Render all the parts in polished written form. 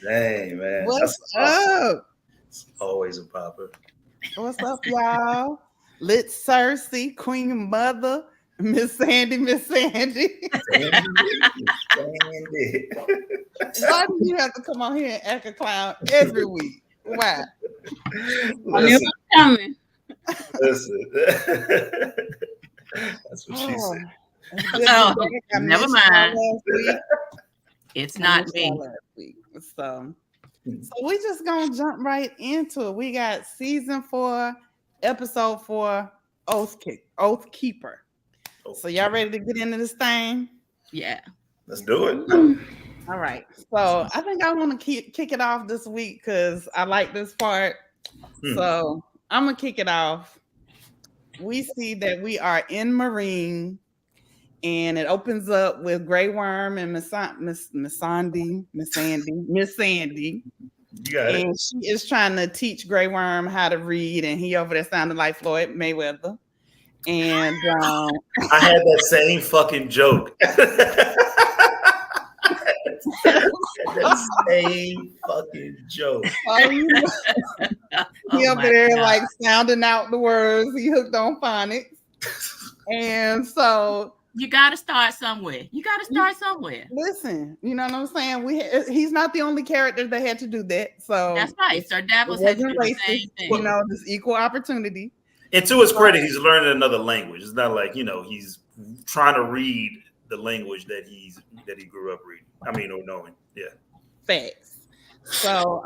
Dang, man. What's up? It's always a popper. What's up, y'all? Lit Cersei, Queen Mother, Miss Sandy. Sandy. Why do you have to come on here and act a clown every week? Why? Listen. Coming. Listen. That's what she said. Oh, never mind. It's not me. So we just gonna jump right into it. We got season 4, episode 4, Oathkeeper. So y'all ready to get into this thing? Yeah. Let's do it. All right. So I think I want to kick it off this week because I like this part. So I'm gonna kick it off. We see that we are in Meereen, and it opens up with Grey Worm and Miss Sandy. You got it. And she is trying to teach Grey Worm how to read, and he over there sounding like Floyd Mayweather. And I had that same fucking joke. That same fucking joke. He over there like sounding out the words. He hooked on phonics. And so you got to start somewhere. Listen, you know what I'm saying? He's not the only character that had to do that. So that's right. Sir Davos had to do the same thing. You know, this equal opportunity. And to his credit, he's learning another language. It's not like, he's trying to read the language that he grew up reading. Or knowing. Yeah. Facts. So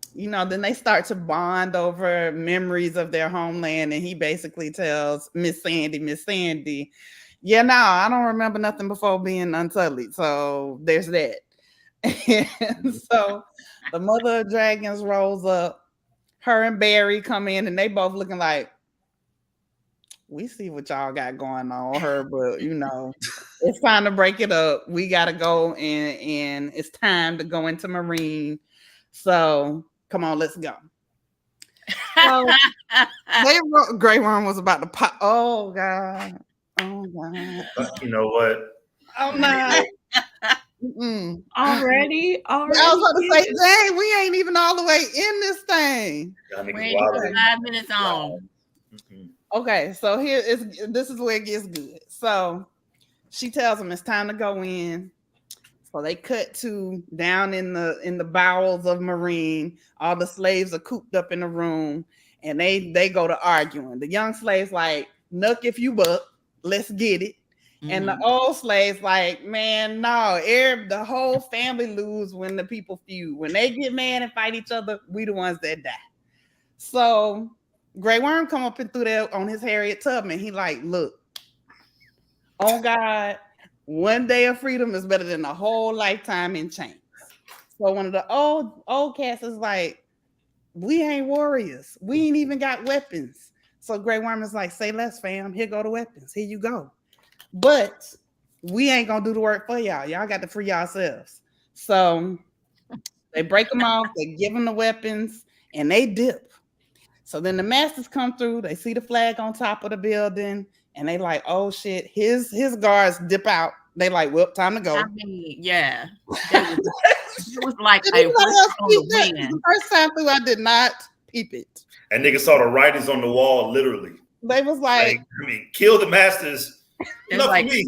then they start to bond over memories of their homeland, and he basically tells Miss Sandy, yeah, no, I don't remember nothing before being unsullied. So there's that. And so the mother of dragons rolls up. Her and Barry come in, and they both looking like, we see what y'all got going on, her, but it's time to break it up. We gotta go, and it's time to go into Meereen. So come on, let's go. So Grey Worm was about to pop. Oh god. You know what? I'm not. Already. I was about to say, dang, we ain't even all the way in this thing. We ain't 5 minutes on. Okay, so this is where it gets good. So she tells him it's time to go in. So they cut to down in the bowels of Meereen. All the slaves are cooped up in a room, and they go to arguing. The young slaves like, "Nuck if you buck, let's get it." And the old slaves like, man, no, the whole family lose when the people feud. When they get mad and fight each other, we the ones that die. So Grey Worm come up and through there on his Harriet Tubman. He like, look, oh God, one day of freedom is better than a whole lifetime in chains. So one of the old cats is like, we ain't warriors. We ain't even got weapons. So Grey Worm is like, say less, fam. Here go the weapons. Here you go. But we ain't gonna do the work for y'all. Y'all got to free yourselves. So they break them off, they give them the weapons, and they dip. So then the masters come through, they see the flag on top of the building, and they like, oh shit, his guards dip out. They like, well, time to go. Yeah. It was like a on the wind. The first time through, I did not peep it. And niggas saw the writings on the wall, literally. They was like kill the masters It's Enough like, for me.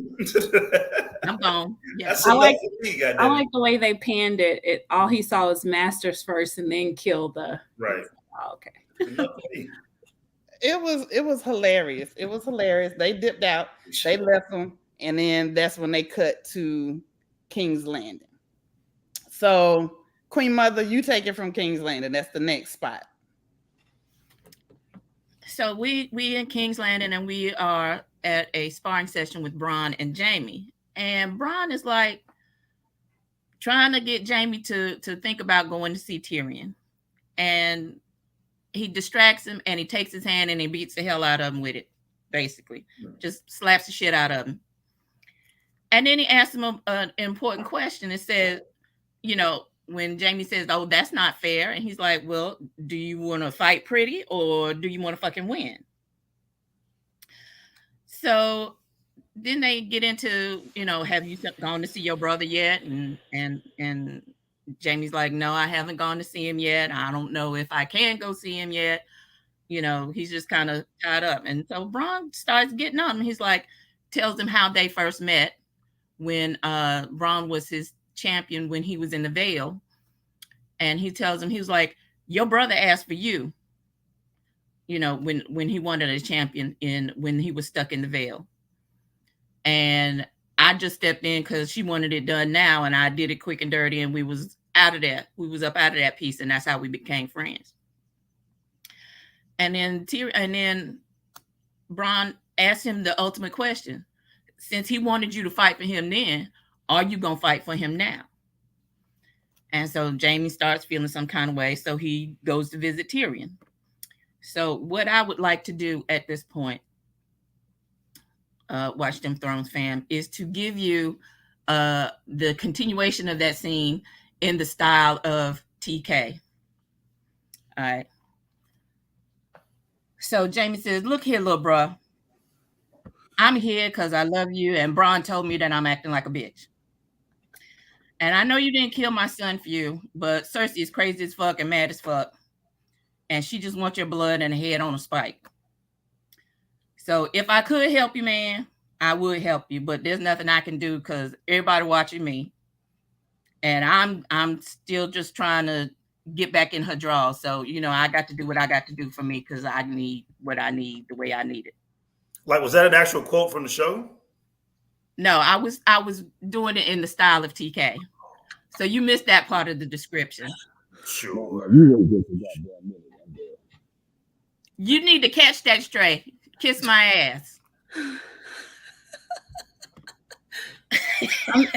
I'm gone. Yeah. That's I enough like- for me, I goddamn. like the way they panned it. All he saw was Masters first, and then killed the. Right. Oh, okay. Enough for me. It was hilarious. It was hilarious. They dipped out, they left them, and then that's when they cut to King's Landing. So, Queen Mother, you take it from King's Landing. That's the next spot. So we in King's Landing, and we are at a sparring session with Bronn and Jaime. And Bronn is like trying to get Jaime to think about going to see Tyrion. And he distracts him, and he takes his hand and he beats the hell out of him with it, basically. Just slaps the shit out of him. And then he asks him an important question. It says, you know, when Jaime says, "Oh, that's not fair," and he's like, "Well, do you want to fight pretty, or do you want to fucking win?" So then they get into, you know, have you gone to see your brother yet? And Jaime's like, "No, I haven't gone to see him yet. I don't know if I can go see him yet." You know, he's just kind of tied up. And so Bronn starts getting on him. He's like, tells him how they first met when Bronn was his champion when he was in the Vale. And he tells him, he was like, "Your brother asked for you, you know, when he wanted a champion when he was stuck in the Vale. And I just stepped in because she wanted it done now, and I did it quick and dirty, and we was out of that. We was up out of that piece, and that's how we became friends." And then Bronn asked him the ultimate question. Since he wanted you to fight for him then, are you going to fight for him now? And so Jaime starts feeling some kind of way. So he goes to visit Tyrion. So what I would like to do at this point, Watch Them Thrones fam, is to give you the continuation of that scene in the style of TK. All right. So Jaime says, "Look here, little bro. I'm here because I love you, and Bronn told me that I'm acting like a bitch. And I know you didn't kill my son for you, but Cersei is crazy as fuck and mad as fuck. And she just wants your blood and a head on a spike. So if I could help you, man, I would help you. But there's nothing I can do because everybody watching me. And I'm still just trying to get back in her draw. So, you know, I got to do what I got to do for me because I need what I need the way I need it." Like, was that an actual quote from the show? No, I was doing it in the style of TK. So you missed that part of the description. Sure. You need to catch that straight. Kiss my ass.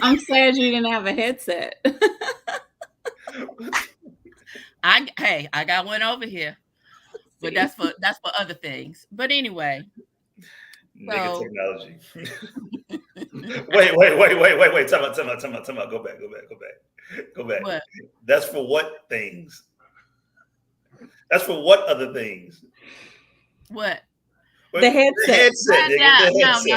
I'm sad you didn't have a headset. I got one over here. But that's for other things. But anyway. Nigga technology. Wait. Time out. Go back. What? That's for what things? That's for what other things? What? The headset.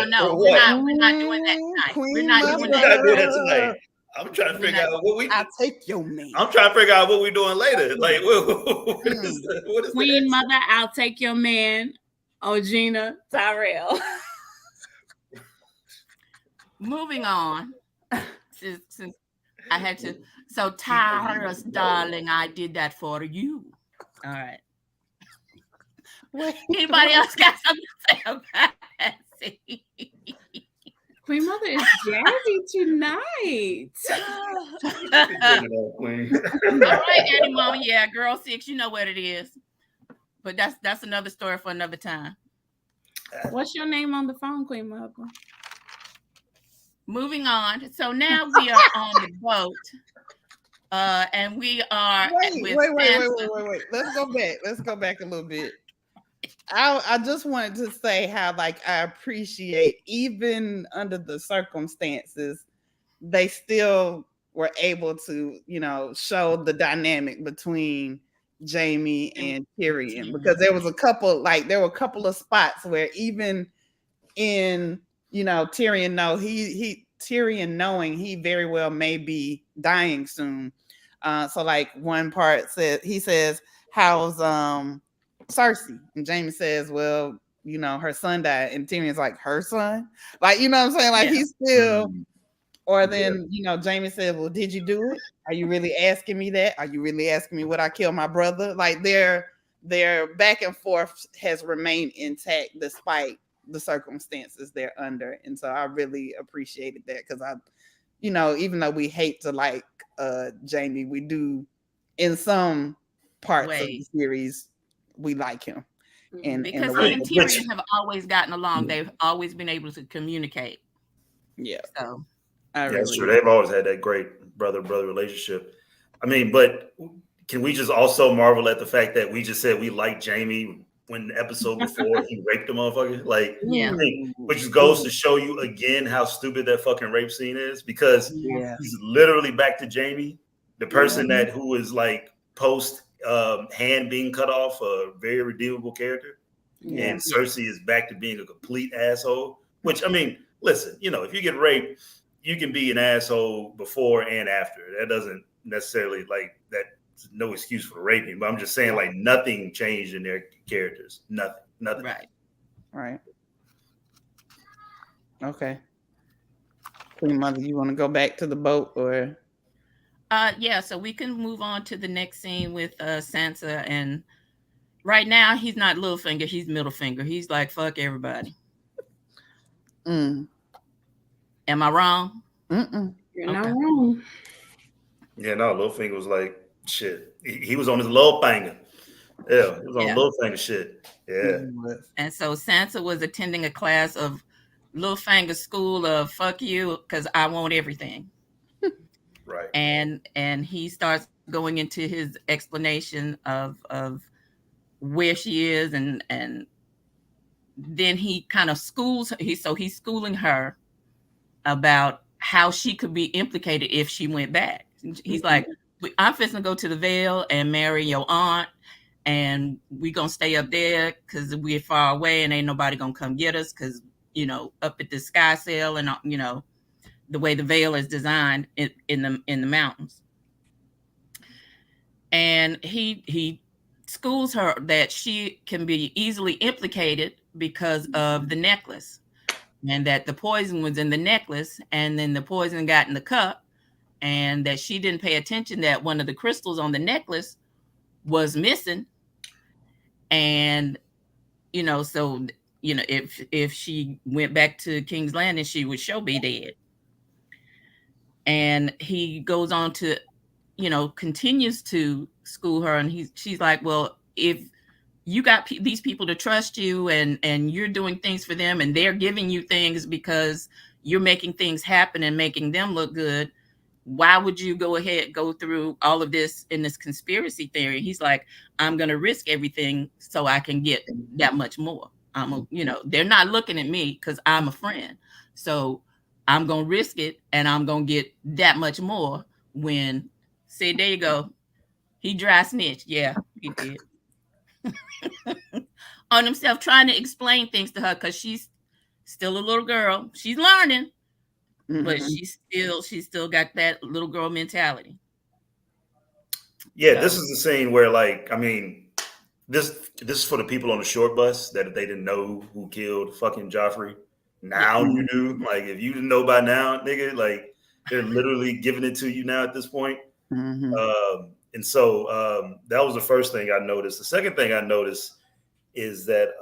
No. We're not doing that tonight. We're not doing that tonight. I'm trying to figure out what we. I'll take your man. I'm trying to figure out what we're doing later. Like, what is Queen Mother, I'll take your man. Ogina Tyrell. Moving on. Since I had to. So, Tyrus, darling, I did that for you. All right. Anybody else got something to say about that scene? Queen Mother is jazzy tonight. All right, Eddie Mama. Yeah, Girl 6, you know what it is. But that's another story for another time. What's your name on the phone, Queen Mother? Moving on. So now we are on the boat. And we are Wait. Let's go back a little bit. I just wanted to say how, like, I appreciate, even under the circumstances, they still were able to, you know, show the dynamic between Jaime and Tyrion, because there were a couple of spots where even in, you know, Tyrion knowing he very well may be dying soon. So like one part he says, "How's Cersei?" And Jaime says, "Well, you know, her son died, and Tyrion's like, her son, like, you know what I'm saying, like he's still. Or then, you know, Jaime said, well, did you do it? Are you really asking me that? Are you really asking me would I kill my brother? Like their back and forth has remained intact despite the circumstances they're under. And so I really appreciated that because I, you know, even though we hate to like Jaime, we do in some parts of the series, we like him. And because the him and Tyrion have always gotten along. They've always been able to communicate. Yeah. So that's true. They've always had that great brother-brother relationship. I mean, but can we just also marvel at the fact that we just said we like Jaime when the episode before he raped the motherfucker? Like, I mean, which just goes to show you again how stupid that fucking rape scene is, because he's literally back to Jaime, the person that who is like post hand being cut off, a very redeemable character. And Cersei is back to being a complete asshole, which, I mean, listen, you know, if you get raped, you can be an asshole before and after. That doesn't necessarily like that's no excuse for raping. But I'm just saying, like, nothing changed in their characters. Nothing. Right. Okay. Queen Mother, you want to go back to the boat or? Yeah. So we can move on to the next scene with Sansa, and right now he's not Littlefinger, he's Middlefinger. He's like, fuck everybody. Am I wrong? You're not wrong. Yeah, no, Littlefinger was like, shit. He was on his Littlefinger. Yeah, he was on Littlefinger shit. Yeah. And so Sansa was attending a class of Littlefinger school of fuck you, because I want everything. Right. And he starts going into his explanation of where she is, and then he kind of schools her. He's schooling her about how she could be implicated if she went back. He's like, I'm fixing to go to the Vale and marry your aunt, and we gonna stay up there because we're far away and ain't nobody gonna come get us, because, you know, up at the sky sail and, you know, the way the Vale is designed in the mountains. And he schools her that she can be easily implicated because of the necklace, and that the poison was in the necklace, and then the poison got in the cup, and that she didn't pay attention that one of the crystals on the necklace was missing. And, you know, so, you know, if she went back to King's Landing, she would sure be dead. And he goes on to, you know, continues to school her, and she's like, well, if you got these people to trust you, and you're doing things for them, and they're giving you things because you're making things happen and making them look good, why would you go through all of this in this conspiracy theory? He's like, I'm going to risk everything so I can get that much more. You know, they're not looking at me because I'm a friend. So I'm going to risk it, and I'm going to get that much more when, say, there you go. He dry snitched. Yeah, he did. On himself, trying to explain things to her, because she's still a little girl. She's learning, but she's still got that little girl mentality. Yeah, so. This is the scene where, like, I mean, this is for the people on the short bus that if they didn't know who killed fucking Joffrey. Now you do. Like, if you didn't know by now, nigga, like, they're literally giving it to you now at this point. And so that was the first thing I noticed. The second thing I noticed is that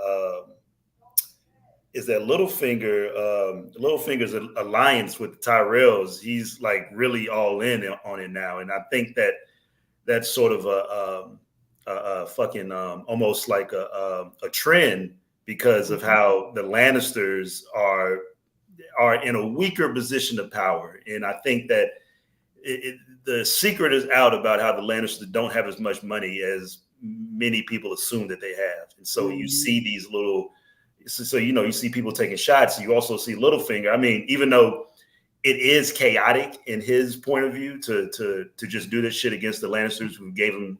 Littlefinger's alliance with the Tyrells, he's like really all in on it now. And I think that's sort of a fucking almost like a trend, because of how the Lannisters are in a weaker position of power. And I think that the secret is out about how the Lannisters don't have as much money as many people assume that they have. And so you see these little, so, you know, you see people taking shots. You also see Littlefinger. I mean, even though it is chaotic in his point of view to just do this shit against the Lannisters who gave him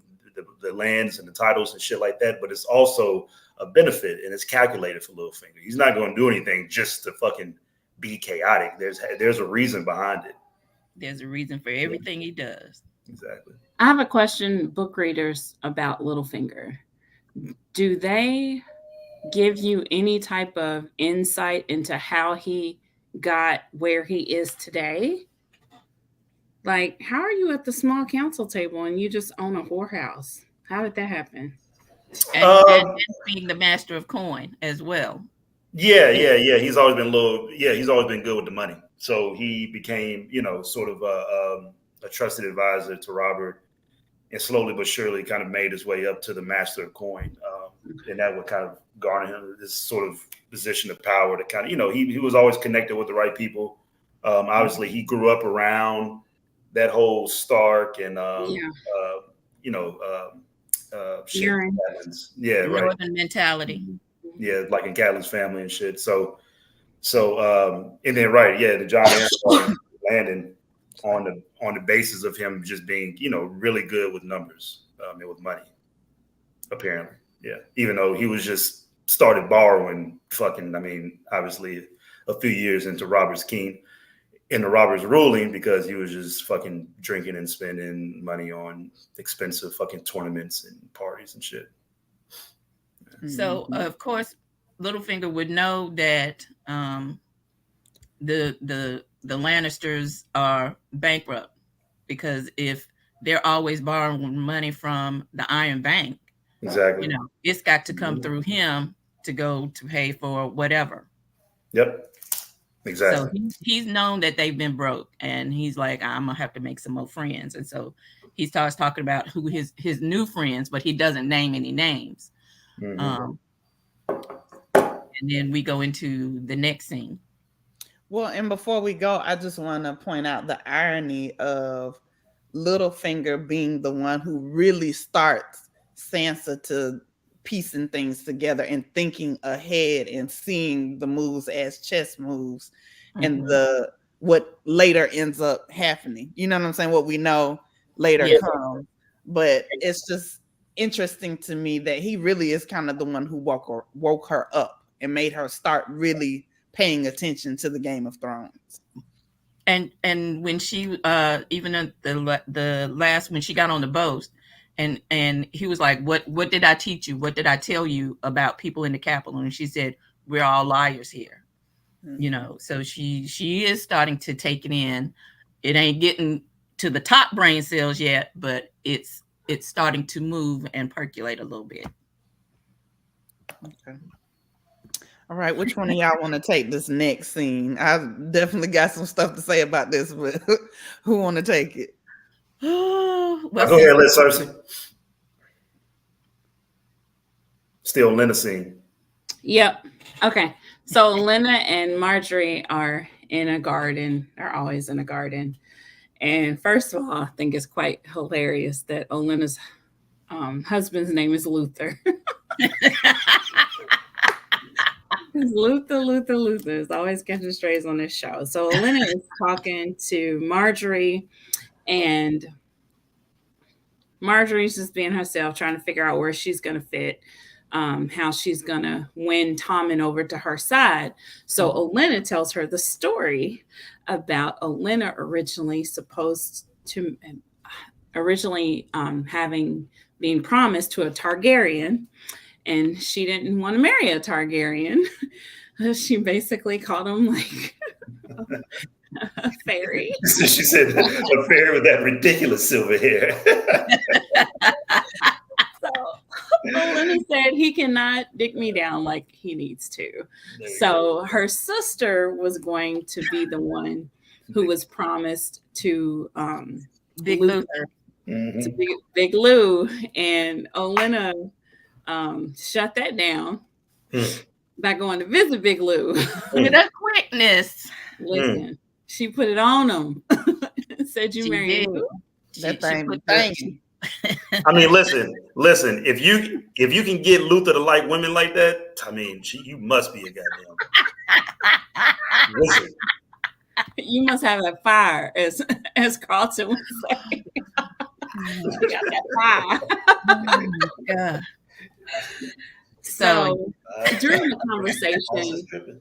the lands and the titles and shit like that, but it's also a benefit, and it's calculated for Littlefinger. He's not going to do anything just to fucking be chaotic. There's a reason behind it. There's a reason for everything he does. Exactly. I have a question, book readers, about Littlefinger. Do they give you any type of insight into how he got where he is today? Like, how are you at the small council table and you just own a whorehouse? How did that happen? And being the master of coin as well. Yeah. He's always been he's always been good with the money. So he became, sort of a trusted advisor to Robert, and slowly but surely kind of made his way up to the master of coin. And that would kind of garner him this sort of position of power to kind of, he was always connected with the right people. Obviously, he grew up around that whole Stark and, Northern mentality. Yeah, like in Catelyn's family and shit. So, and then the Jon Aaron landing on the basis of him just being, really good with numbers and with money, apparently. Yeah, even though he was just started borrowing obviously a few years into Robert's ruling, because he was just fucking drinking and spending money on expensive fucking tournaments and parties and shit. So of course, Littlefinger would know that the Lannisters are bankrupt, because if they're always borrowing money from the Iron Bank, exactly, it's got to come through him to go to pay for whatever. Yep, exactly. So he's known that they've been broke, and he's like, I'm gonna have to make some more friends, and so he starts talking about who his new friends, but he doesn't name any names. And then we go into the next scene. Well, and before we go, I just want to point out the irony of Littlefinger being the one who really starts Sansa to piecing things together and thinking ahead and seeing the moves as chess moves, and what later ends up happening. You know what I'm saying? What we know later comes. But it's just interesting to me that he really is kind of the one who woke her up and made her start really paying attention to the Game of Thrones. And when she even at the last, when she got on the boat, and he was like, what did I teach you? What did I tell you about people in the capital? And she said, we're all liars here. So she is starting to take it in. It ain't getting to the top brain cells yet, but it's starting to move and percolate a little bit. Okay. All right, which one of y'all want to take this next scene? I've definitely got some stuff to say about this, but who want to take it? Go ahead, let Cersei. Still Olenna scene. Yep. Okay. So Olenna and Marjorie are in a garden. They're always in a garden. And first of all, I think it's quite hilarious that Olenna's husband's name is Luther. Luther is always catching strays on this show. So Olenna is talking to Marjorie, and Marjorie's just being herself, trying to figure out where she's going to fit, how she's going to win Tommen over to her side. So Olenna tells her the story about Olenna originally having been promised to a Targaryen, and she didn't want to marry a Targaryen. She basically called him like a fairy. She said a fairy with that ridiculous silver hair. So Olenna said he cannot dick me down like he needs to. So her sister was going to be the one who was promised to Big Luther. To Big Lou, and Olenna shut that down by going to visit Big Lou with a quickness. Listen, she put it on him. Said you married Lou. That thing. I mean, listen. If you can get Luther to like women like that, I mean, you must be a goddamn. Listen. You must have that fire, as Carlton would say. You got that fire. Yeah. So during the conversation,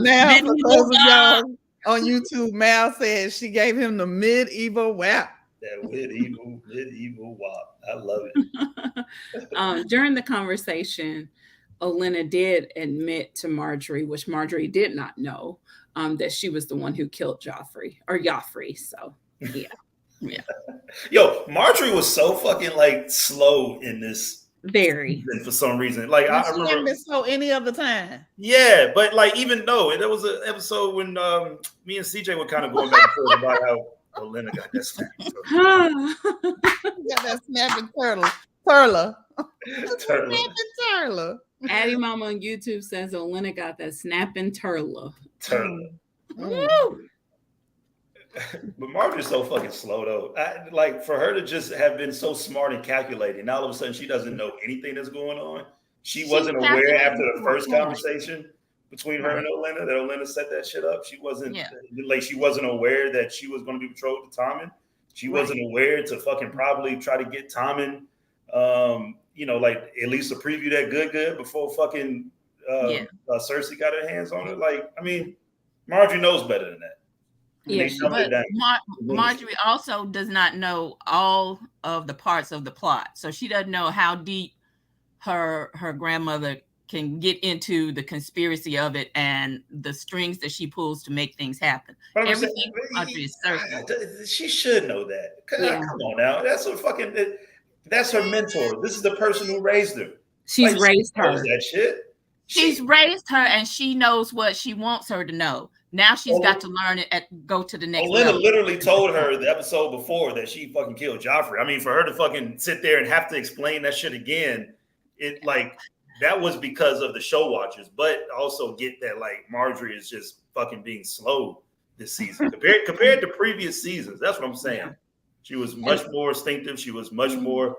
now for those of y'all on YouTube, Mal said she gave him the medieval whap. That medieval wop. I love it. During the conversation, Olenna did admit to Marjorie, which Marjorie did not know, that she was the one who killed Joffrey. So yeah. Yo, Marjorie was so fucking like slow in this Very. for some reason. Like I She remember hadn't been slow any other time. Yeah, but like even though there was an episode when me and CJ were kind of going back and forth about how Olenna got that snap. Got that snapping turtle. Turtle. Addie Mama on YouTube says Olenna got that snapping turtle. But Marjorie's so fucking slow though. Like for her to just have been so smart and calculating, now all of a sudden she doesn't know anything that's going on. She wasn't aware after the first conversation between her and Olenna that Olenna set that shit up. She wasn't she wasn't aware that she was going to be betrothed to Tommen. She wasn't aware to fucking probably try to get Tommen, like at least to preview that good before fucking Cersei got her hands on it. Like, I mean, Marjorie knows better than that. Yeah, but Marjorie also does not know all of the parts of the plot, so she doesn't know how deep her grandmother can get into the conspiracy of it and the strings that she pulls to make things happen. Everything Marjorie is certain. She should know that. Come on now, that's her mentor. This is the person who raised her. She's raised her. That shit. She's raised her, and she knows what she wants her to know. Now she's got to learn it and go to the next level. Olenna literally told her the episode before that she fucking killed Joffrey. I mean, for her to fucking sit there and have to explain that shit again, it like that was because of the show watchers, but also get that like Marjorie is just fucking being slow this season compared to previous seasons. That's what I'm saying. She was much more instinctive. She was much more,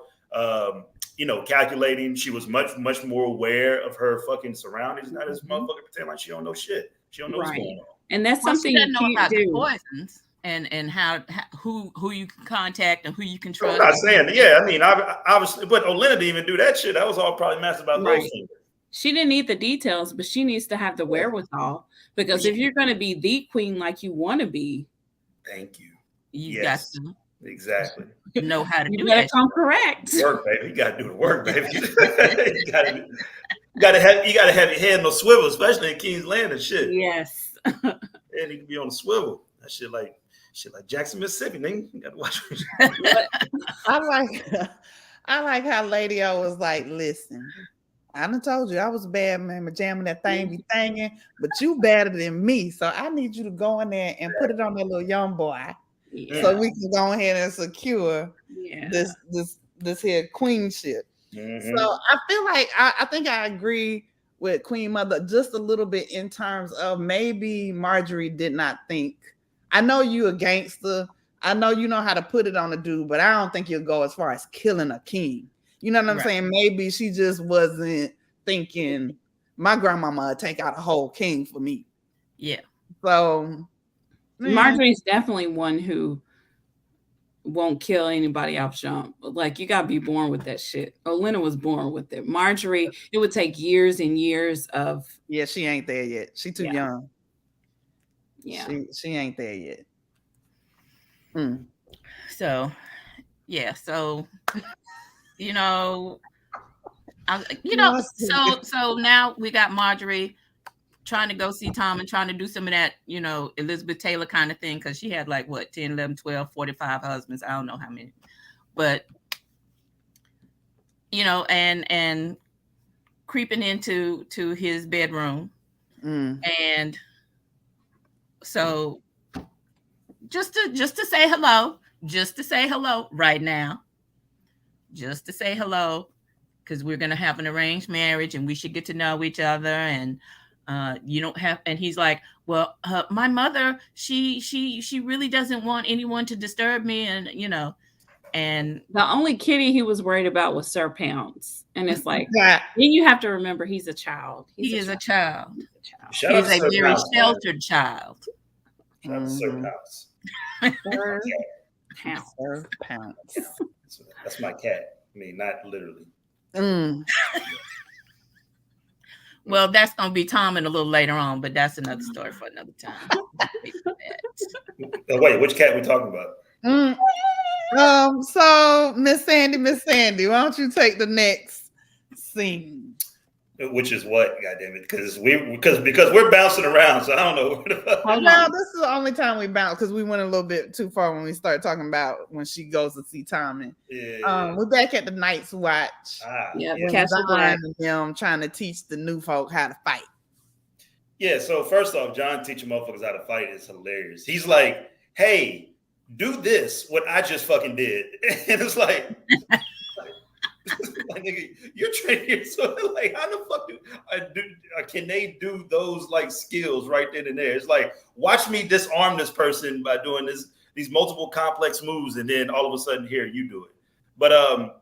calculating. She was much more aware of her fucking surroundings. Not as motherfucker pretend like she don't know shit. She don't know what's going on. And that's something you know about the poisons and how who you can contact and who you can trust. I'm not saying, I mean, obviously, but Olenna didn't even do that shit. That was all probably mastered by those things. She didn't need the details, but she needs to have the wherewithal, because if you're going to be the queen like you want to be, thank you. You got to exactly know how to do it. You that. come correct. Work, baby. You got to do the work, baby. you gotta have your head on a swivel, especially in King's Landing shit. Yes. And he can be on a swivel. That shit like Jackson, Mississippi. Nigga, you gotta watch. I like how Lady O was like, listen, I done told you I was a bad man, jamming that thing be thangin', but you better than me. So I need you to go in there and put it on that little young boy, so we can go ahead and secure this here queenship. Mm-hmm. So I feel like I think I agree with Queen Mother just a little bit in terms of maybe Marjorie did not think. I know you a gangster. I know you know how to put it on a dude, but I don't think you'll go as far as killing a king. You know what I'm saying? Maybe she just wasn't thinking my grandmama would take out a whole king for me. Yeah. So Marjorie's definitely one who won't kill anybody off jump. Like, you gotta be born with that shit. Olenna was born with it. Marjorie, it would take years and years of. Yeah, she ain't there yet. She too young. Yeah, she ain't there yet. So so now we got Marjorie trying to go see Tom and trying to do some of that, Elizabeth Taylor kind of thing, because she had like 10, 11, 12, 45 husbands. I don't know how many, but and creeping into his bedroom. And so just to say hello right now, just to say hello, because we're going to have an arranged marriage and we should get to know each other. And you don't have, and he's like, well, my mother, she really doesn't want anyone to disturb me. And, and the only kitty he was worried about was Sir Pounce. And it's like, then you have to remember he's a child. He is a child. Shout He's out a Sir very Pounce, sheltered child. Shout out Sir Pounce. Sir Pounce. That's my cat. I mean, not literally. Well, that's going to be Tom and a little later on, but that's another story for another time. Oh, wait, which cat we talking about? So Miss Sandy, why don't you take the next scene? Which is what, goddamn it? Because we're bouncing around, so I don't know where the fuck. No, this is the only time we bounce because we went a little bit too far when we started talking about when she goes to see Tommy. Yeah. We're back at the Night's Watch. Castle Black. And them trying to teach the new folk how to fight. Yeah, so first off, Jon teaching motherfuckers how to fight is hilarious. He's like, hey, do this, what I just fucking did. And it's like nigga, you're training here, so like, how the fuck can they do those like skills right then and there? It's like, watch me disarm this person by doing these multiple complex moves, and then all of a sudden, here you do it. But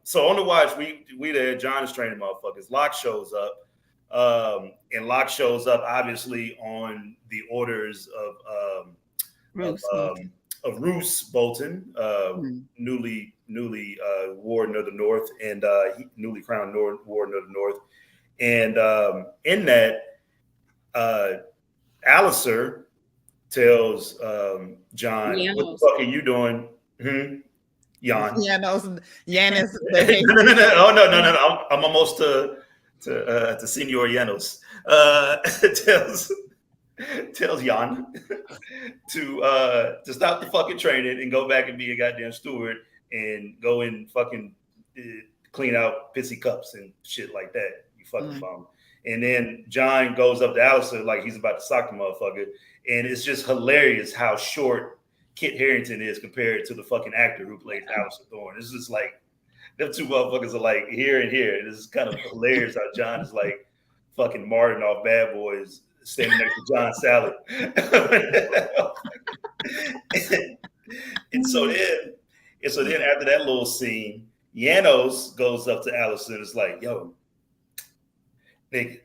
so on the watch, we there, Jon is training motherfuckers. Locke shows up, and Locke shows up obviously on the orders of Roose Bolton, newly Warden of the North, and newly crowned Warden of the North. And in that, Alliser tells Jon, Janos. "What the fuck are you doing?" Jan. Janos. No. Oh no. I'm almost to Senor Janos. Tells Jan to stop the fucking training and go back and be a goddamn steward and go and fucking clean out pissy cups and shit like that. You fucking bum. And then Jon goes up to Alliser like he's about to sock the motherfucker, and it's just hilarious how short Kit Harington is compared to the fucking actor who plays Alliser Thorne. It's just like them two motherfuckers are like here and here. And it's kind of hilarious how Jon is like fucking Martin off Bad Boys, standing next to John Sally. and so then after that little scene, Janos goes up to Alliser and is like, yo, nigga,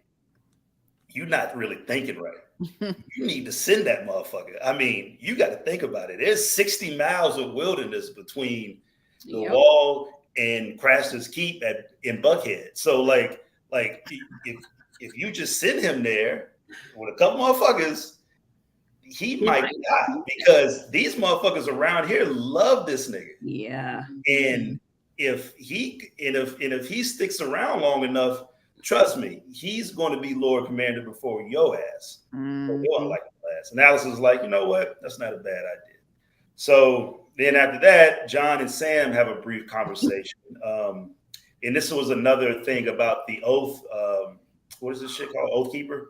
you're not really thinking right. You need to send that motherfucker. I mean, you got to think about it. There's 60 miles of wilderness between the wall and Craster's Keep in Buckhead. So like if you just send him there with a couple motherfuckers, he might die, because these motherfuckers around here love this nigga. Yeah. And if he sticks around long enough, trust me, he's going to be Lord Commander before your ass. You're like class. And Alice was like, you know what? That's not a bad idea. So then after that, Jon and Sam have a brief conversation. And this was another thing about the oath. What is this shit called? Oathkeeper.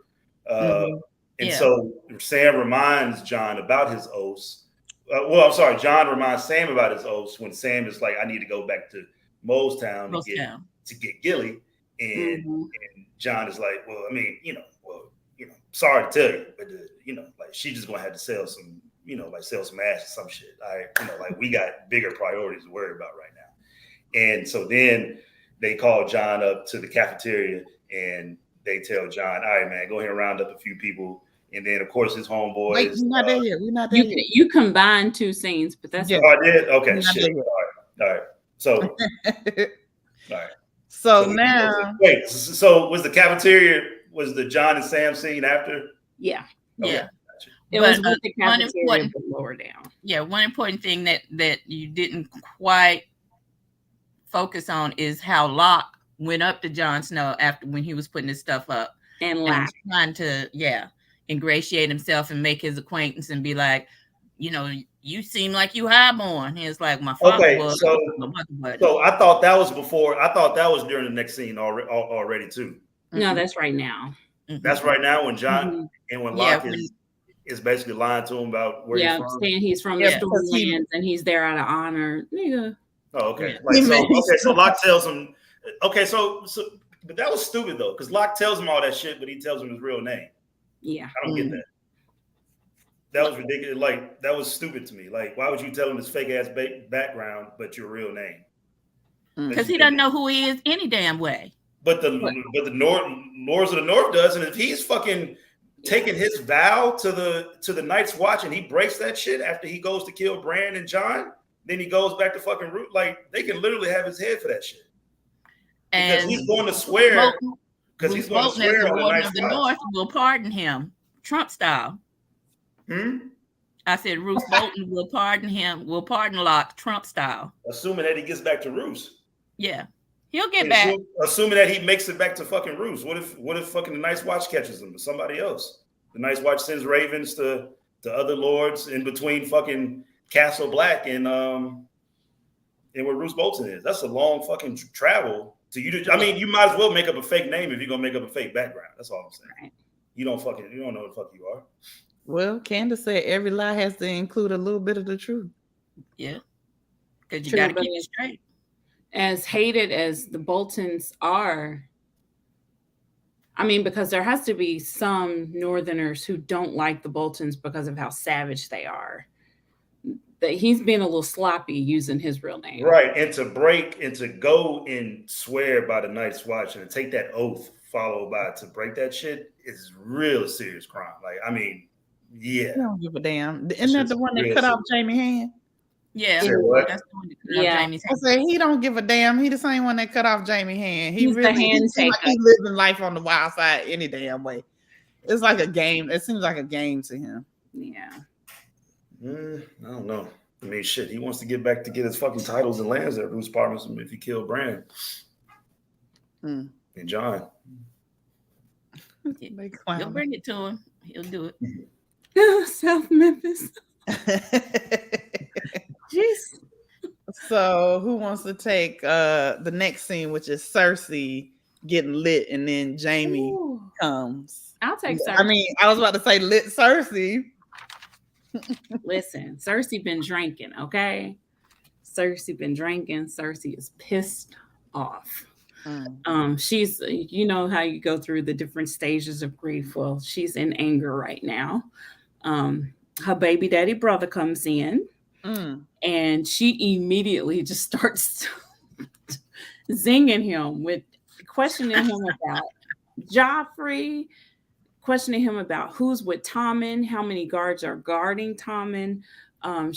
And so Sam reminds Jon about his oaths. Jon reminds Sam about his oaths when Sam is like, I need to go back to Molestown to get Gilly. And Jon is like, well, I mean, sorry to tell you, but like she's just gonna have to sell some, sell some ass or some shit. Like we got bigger priorities to worry about right now. And so then they call Jon up to the cafeteria and they tell Jon, all right, man, go ahead and round up a few people. And then, of course, his homeboys. Wait, we're not there yet. We're not there yet. You combined two scenes, but that's Oh, I did? Okay, shit. All right. So, all right. So now. Wait, so was the cafeteria, was the Jon and Sam scene after? Yeah. Okay. Yeah. Gotcha. It was with the cafeteria, but lower down. Yeah, one important thing that you didn't quite focus on is how Locke went up to Jon Snow after when he was putting his stuff up and trying to ingratiate himself and make his acquaintance and be like, you seem like you highborn. He was like, my father was. So I thought that was before. I thought that was during the next scene already too. No, that's right now. That's right now when Jon and when Locke is basically lying to him about where he's from. Saying he's from the Stormlands and he's there out of honor. Nigga. Oh, okay. So Locke tells him. Okay, so but that was stupid though, because Locke tells him all that shit, but he tells him his real name. Yeah, I don't get that. That was ridiculous. Like that was stupid to me. Like, why would you tell him his fake ass background, but your real name? Because he doesn't know who he is any damn way. But the Lords of the North does, and if he's fucking taking his vow to the Night's Watch and he breaks that shit after he goes to kill Bran and Jon, then he goes back to fucking root. Like they can literally have his head for that shit. Because he's going to swear. Because he's going to swear on the Night's Watch. The North will pardon him, Trump style. I said Roose Bolton will pardon him, will pardon Locke Trump style. Assuming that he gets back to Roose. Yeah. He'll get back. Assuming that he makes it back to fucking Roose. What if fucking the Night's Watch catches him or somebody else? The Night's Watch sends ravens to other lords in between fucking Castle Black and where Roose Bolton is. That's a long fucking travel to you to. I mean, you might as well make up a fake name if you're gonna make up a fake background. That's all I'm saying. Right. You don't know who the fuck you are. Well, Candace said every lie has to include a little bit of the truth. Yeah. Because you gotta keep it straight. As hated as the Boltons are, I mean, because there has to be some Northerners who don't like the Boltons because of how savage they are. That he's being a little sloppy using his real name. Right. And to go and swear by the Night's Watch and take that oath followed by to break that shit is real serious crime. Like, I mean, yeah. I don't give a damn. Isn't that the one that cut off Jaime's hand? Yeah. That's the one that cut off Jaime's hand. I said he don't give a damn. He the same one that cut off Jaime's hand. He's really the hand taker. Like he's living life on the wild side any damn way. It's like a game. It seems like a game to him. Yeah. I don't know. I mean, shit. He wants to get back to get his fucking titles and lands that Roose promised him if he killed Bran and Jon. He'll bring it to him. He'll do it. South Memphis. Jeez. So, who wants to take the next scene, which is Cersei getting lit, and then Jaime comes? I'll take Cersei. I mean, I was about to say lit Cersei. Listen, Cersei been drinking, okay? Cersei been drinking. Cersei is pissed off. She's, you know how you go through the different stages of grief. Well, she's in anger right now. Her baby daddy brother comes in, and she immediately just starts zinging him with questioning him about Joffrey, questioning him about who's with Tommen, how many guards are guarding Tommen. And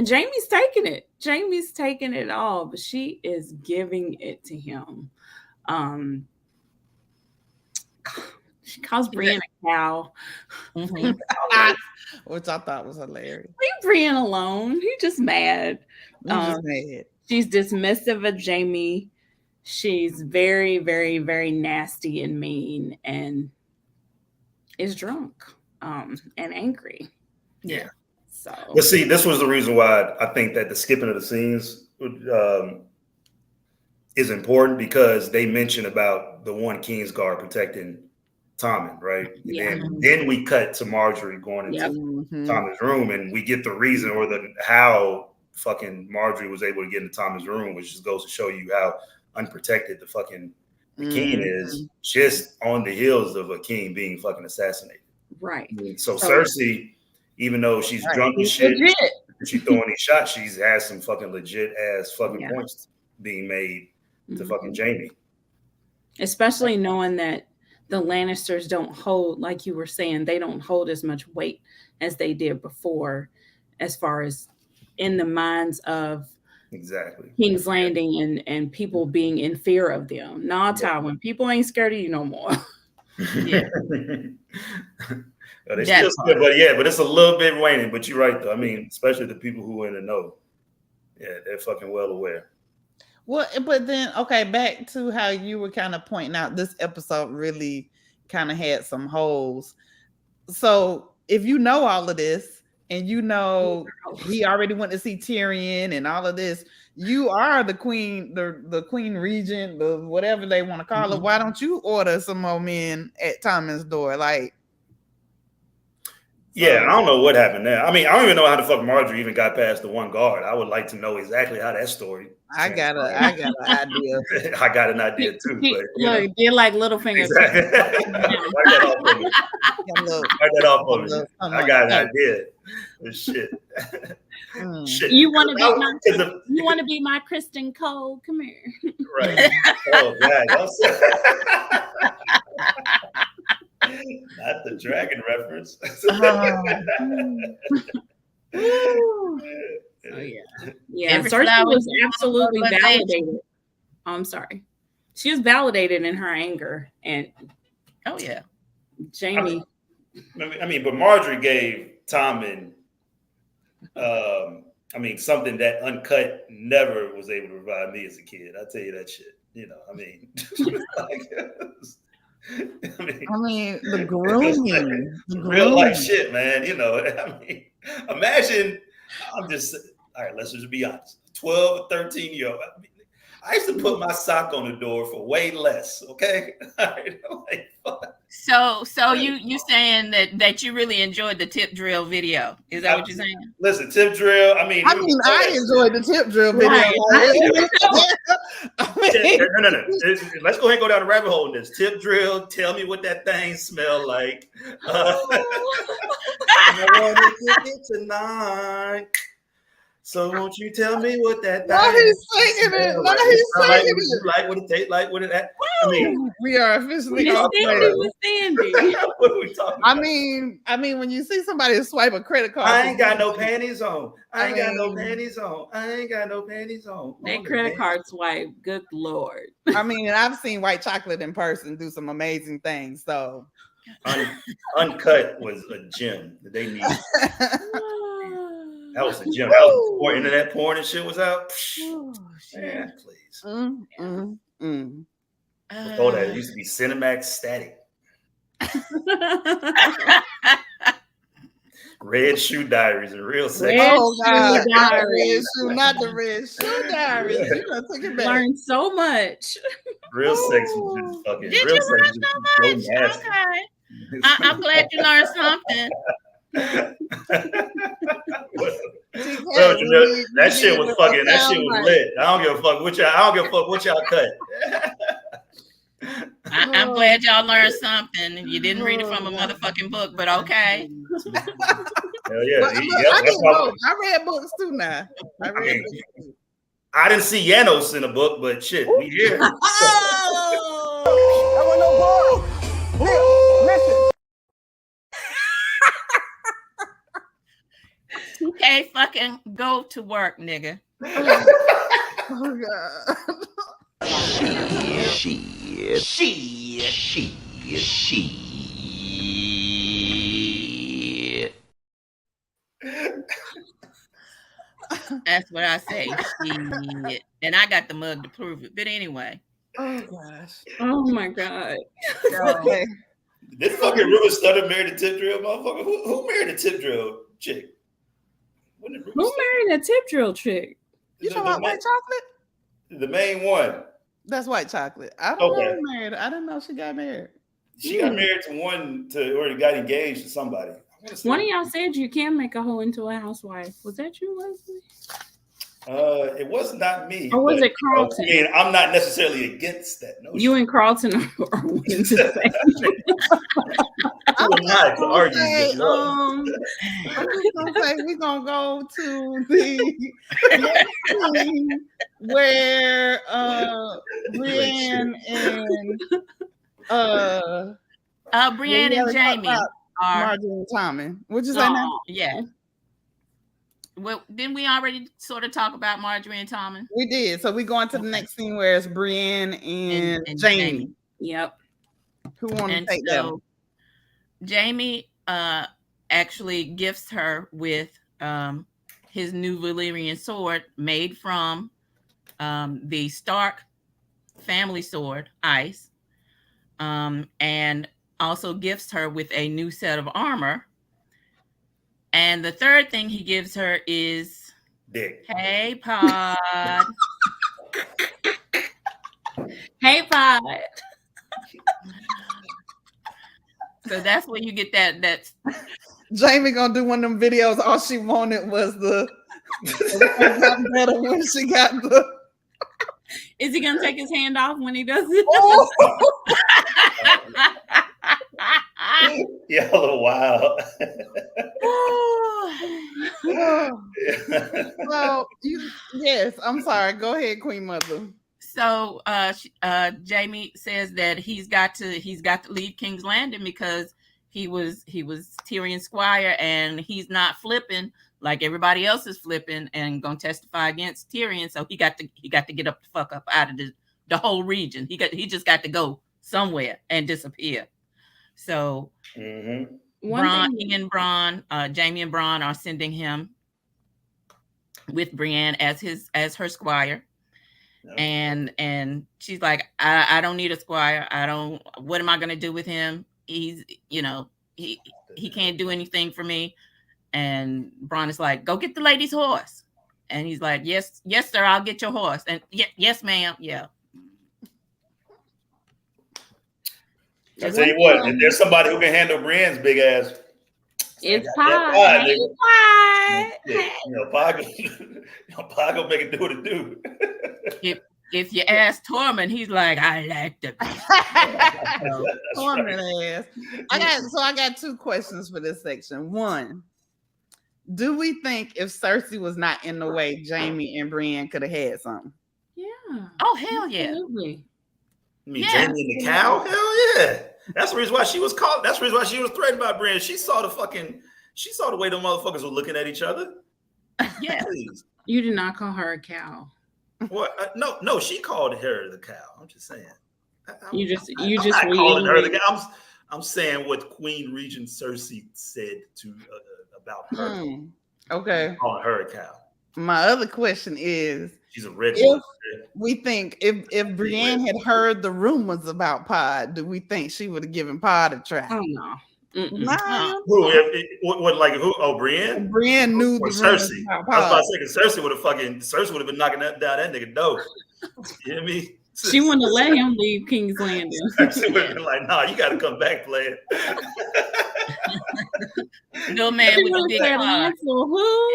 Jaime's taking it. Jaime's taking it all, but she is giving it to him. She calls Brienne a cow. Which I thought was hilarious. Leave Brienne alone. He's just mad. Mad. She's dismissive of Jaime. She's very, very, very nasty and mean and is drunk and angry. Yeah. So, but see, this was the reason why I think that the skipping of the scenes is important, because they mention about the one Kingsguard protecting Tommen, right? Yeah. And then we cut to Marjorie going into Tommen's room, and we get the reason or how fucking Marjorie was able to get into Tommen's room, which just goes to show you how unprotected the fucking king is, just on the heels of a king being fucking assassinated. Right. So Cersei, even though she's drunk as shit, she's throwing these shots, she has some fucking legit ass fucking points being made to fucking Jaime. Especially knowing that the Lannisters don't hold, like you were saying, they don't hold as much weight as they did before, as far as in the minds of King's Landing and people being in fear of them. Nah, Tywin, people ain't scared of you no more. Yeah. They still scared, but it's a little bit waning. But you're right, though. I mean, especially the people who are in the know. Yeah, they're fucking well aware. Well, but then, okay, back to how you were kind of pointing out, this episode really kind of had some holes. So if you know all of this, and you know he already went to see Tyrion and all of this, you are the queen, the queen regent, the whatever they want to call it. Why don't you order some more men at Tommen's door? Like, yeah, I don't know what happened there. I mean, I don't even know how the fuck Marjorie even got past the one guard. I would like to know exactly how that story. I got an idea. I got an idea too. But, look, you're like Littlefinger. Exactly. I got an idea. Shit. Shit. You want to be my Kristen Cole? Come here. Right. Oh God. Not the dragon reference. Oh yeah. Cersei was absolutely validated. Oh, I'm sorry. She was validated in her anger, and oh yeah, Jaime But Marjorie gave Tommen, something that Uncut never was able to provide me as a kid. I'll tell you that shit. The grooming, real life shit, man. Imagine. All right. Let's just be honest. 12 or 13-year-old. I used to put my sock on the door for way less. Okay. All right. So you saying that you really enjoyed the tip drill video? Is that what you're saying? Listen, tip drill. I enjoyed the tip drill video. Right. No. Let's go ahead and go down the rabbit hole in this. Tip drill. Tell me what that thing smelled like. I want to kick it tonight. So won't you tell me what that? Now he's singing it. Now he's singing it. Like what it tastes like. What it? We are officially off with Sandy. What are we talking about? When you see somebody swipe a credit card, I ain't got no panties on. I ain't got no panties on. That credit card swipe. Good Lord. I've seen white chocolate in person do some amazing things. So Uncut was a gem that they needed. That was a gem. That was before internet porn and shit was out. Man, please. Before that, it used to be Cinemax Static. Red Shoe Diaries and Real Sex. Red Shoe Diaries. Not the Red Shoe Diaries. You done took it back. Learned so much. Real Sex was just fucking. Did Real you Sex learn so much? nasty. Okay. I'm glad you learned something. That shit was fucking. That shit was lit. I don't give a fuck what y'all cut. I'm glad y'all learned something. You didn't read it from a motherfucking book, but okay. Hell yeah. I read books too now. I didn't see Janos in a book, but shit, we here. I want no bar. Listen. Okay, fucking go to work, nigga. Oh God. Shit. That's what I say. Shit. And I got the mug to prove it. But anyway. Oh gosh. Oh my God. Okay. This fucking River Stutter married a tip drill motherfucker. Who married a tip drill chick? Who married a tip drill chick? You talking about white chocolate? The main one. That's white chocolate. I don't know who married. I didn't know she got married. She got married or got engaged to somebody. One of y'all said you can make a hoe into a housewife. Was that you, Leslie? It was not me. Or was it Carlton? I'm not necessarily against that notion. You and Carlton are one to say. I'm just gonna say we're gonna go to the scene where Brienne and Brienne and Jaime are Marjorie and Tommen. What'd you say now? Yeah. Well, didn't we already sort of talk about Marjorie and Tommen? We did. So we go into the next scene where it's Brienne and Jaime. Yep. Who want to take that? Jaime actually gifts her with his new Valyrian sword made from the Stark family sword, Ice, and also gifts her with a new set of armor. And the third thing he gives her is dick. Hey, Pod. Hey, Pod. So that's where you get that. Jaime gonna do one of them videos. All she wanted was the better when she got the. Is he gonna take his hand off when he does it? Oh. Yeah, a little wild. Well, yes. I'm sorry. Go ahead, Queen Mother. So Jaime says that he's got to leave King's Landing because he was Tyrion's squire and he's not flipping like everybody else is flipping and gonna testify against Tyrion. So he got to get up the fuck up out of the whole region. He just got to go somewhere and disappear. So Jaime and Bronn are sending him with Brienne as her squire. And she's like, I don't need a squire. What am I gonna do with him? He's, he can't do anything for me. And Bronn is like, go get the lady's horse. And he's like, yes, sir, I'll get your horse. And yes, ma'am. Yeah. I tell you what, if there's somebody who can handle Brienne's big ass, it's Pie. Hey, Pie. Pie gonna make it do what it do. If you ask Tormund, he's like, I like the Tormund ass. I got 2 questions for this section. 1, do we think if Cersei was not in the way, Jaime and Brienne could have had something? Yeah. Oh, hell yeah. Absolutely. Jaime and the cow? Hell yeah. That's the reason why she was called. That's the reason why she was threatened by Brienne. She saw the way the motherfuckers were looking at each other. Yeah. Please. You did not call her a cow. What? No, she called her the cow. I'm just saying. I'm not calling her the cow. I'm saying what Queen Regent Cersei said about her. Okay. Calling her a cow. My other question is, she's a red. If we think if Brienne had heard the rumors about Pod, do we think she would have given Pod a try? Oh no. No. Who? Who? Oh, Brienne. Brienne knew or the Cersei. About I was about to say, Cersei would have been knocking down that nigga door. You hear me? She wouldn't have let him leave King's Landing. She would have been like, "Nah, you got to come back, player." No man with a big heart. Who?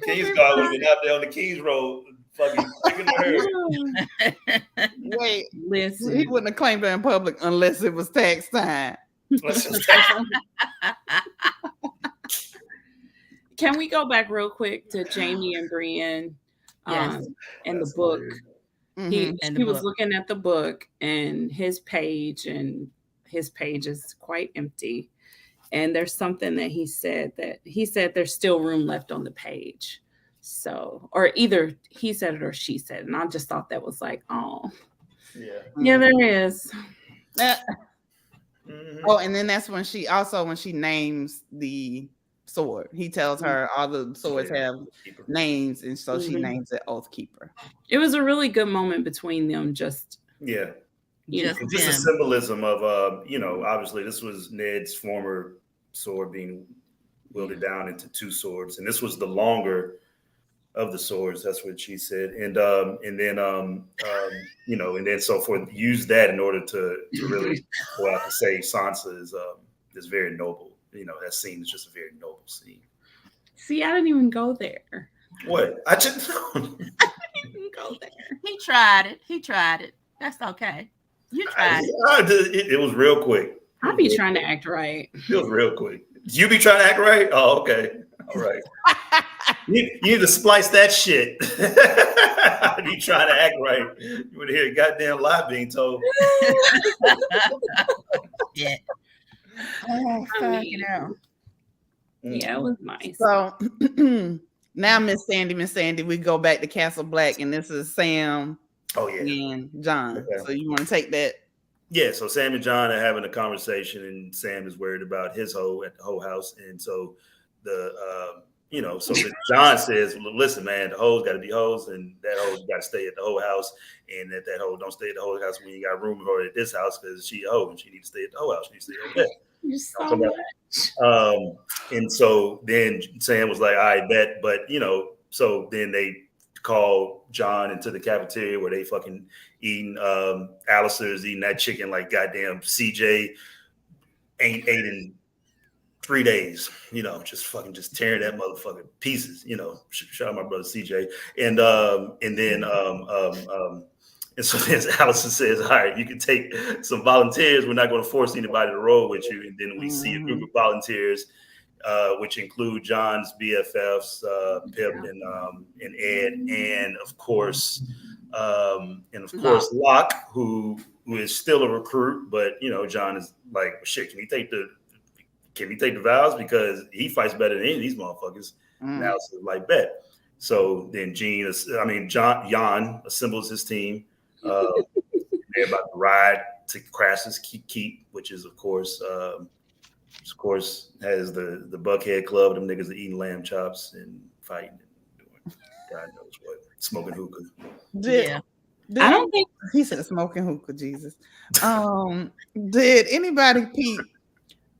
King's Guard would have been out there on the King's Road, fucking kicking the herd. Wait, listen. He wouldn't have claimed her in public unless it was tax time. Can we go back real quick to Jaime and Brienne and the book? He was looking at the book and his page is quite empty. And there's something that he said there's still room left on the page. So, or either he said it or she said it. And I just thought that was like, oh, yeah, there is. Oh, and then that's when she names the sword. He tells her all the swords have names, and so she names it Oathkeeper. It was a really good moment between them. Just a symbolism of obviously this was Ned's former sword being wielded down into 2 swords, and this was the longer of the swords. That's what she said, and then so forth. Use that in order to really go out to say Sansa is very noble. That scene is just a very noble scene. See, I didn't even go there. What? I just I didn't go there. He tried it. That's okay. You tried it. It was real quick. I be trying to act right. It was real quick. You be trying to act right? Oh, okay. All right. You need to splice that shit. You trying to act right. You would hear a goddamn lie being told. Yeah. Yeah, it was nice. So now, Miss Sandy, we go back to Castle Black, and this is Sam and John. Okay. So you want to take that? Yeah, so Sam and John are having a conversation, and Sam is worried about his hoe at the hoe house. And so John says, well, listen, man, the hoes got to be hoes, and that hoe got to stay at the hoe house, and that hoe don't stay at the hoe house when you got room for her at this house because she a hoe and she needs to stay at the hoe house. She needs to stay over there. So much. And so then Sam was like, I bet, but so then they called John into the cafeteria where they fucking eating Alliser's eating that chicken like goddamn CJ ain't ate in 3 days, just tearing that motherfucker to pieces, shout out my brother CJ. And so then Alliser says, all right, you can take some volunteers. We're not going to force anybody to roll with you. And then we see a group of volunteers, which include John's BFFs, Pip and Ed, and of course, Locke, who is still a recruit, but John is like, shit, can he take the vows? Because he fights better than any of these motherfuckers. Now it's like bet. So then Jan assembles his team. They're about to ride to Craster's keep, which is of course of course, has the Buckhead Club. Them niggas are eating lamb chops and fighting and doing God knows what, smoking hookah. Yeah. I don't think he said smoking hookah. Jesus. Did anybody peep?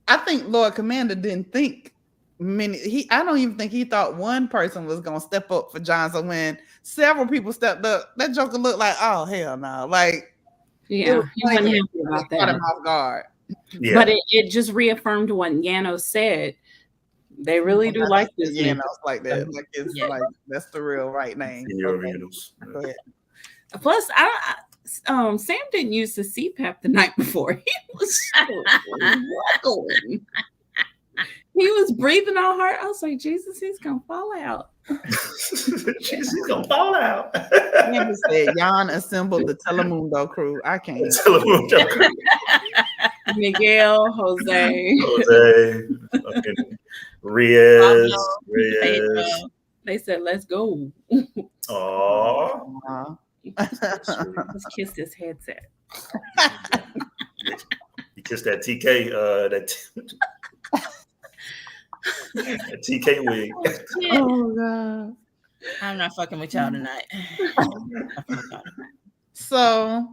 I think Lord Commander didn't think many. I don't even think he thought one person was gonna step up for Jon. So when several people stepped up, that Joker looked like, oh hell no, like yeah, he wasn't happy about caught him that. off guard. Yeah. But it just reaffirmed what Yano said. They really do like this. Yeah, nigga. like that. Like it's like that's the real right name. Okay. Go ahead. Plus, Sam didn't use the CPAP the night before. He was struggling. He was breathing all hard. I was like, Jesus, he's gonna fall out. Jesus, he's gonna fall out. He said, Jan assembled the Telemundo crew. I can't. Telemundo crew. Miguel, Jose, fucking Reyes. They said, "Let's go." Aww. Let's kiss this headset. You kissed that TK. That TK wig. Oh god. I'm not fucking with y'all tonight. So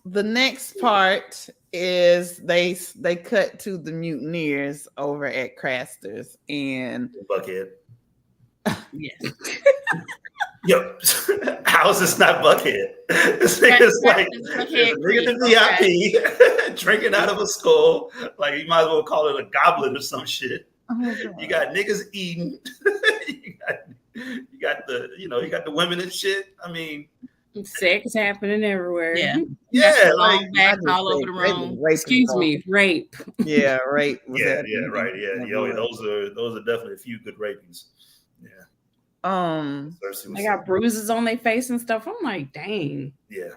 the next part is they cut to the mutineers over at Craster's and Buckhead. Yes. Yo, how is this not Buckhead? This nigga's like nigga the VIP drinking out of a skull. Like you might as well call it a goblin or some shit. You got niggas eating. you got the women and shit. I mean, sex happening everywhere. Yeah, like back all over the room. Excuse me, rape. Yeah, rape. Yeah, right. Yeah, yo, those are definitely a few good rapings. Yeah. They got bruises on their face and stuff. I'm like, dang. Yeah.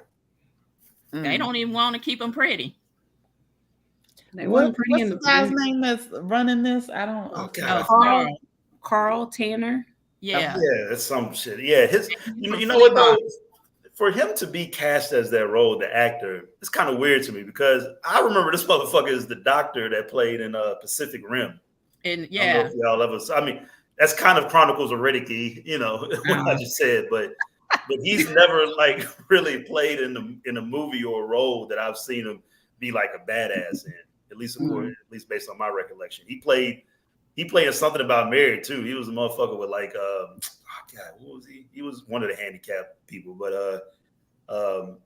They don't even want to keep them pretty. They weren't pretty what's in the guy's name that's running this? I don't. Oh God. Carl Tanner. Yeah. Yeah, that's some shit. Yeah, you know what though? For him to be cast as that role, the actor, it's kind of weird to me because I remember this motherfucker is the doctor that played in Pacific Rim. And I don't know if y'all ever. I mean, that's kind of Chronicles of Riddick-y, what I just said, but he's never like really played in a movie or a role that I've seen him be like a badass in. At least based on my recollection. He played in Something About Mary too. He was a motherfucker with like God, what was he? He was one of the handicapped people, but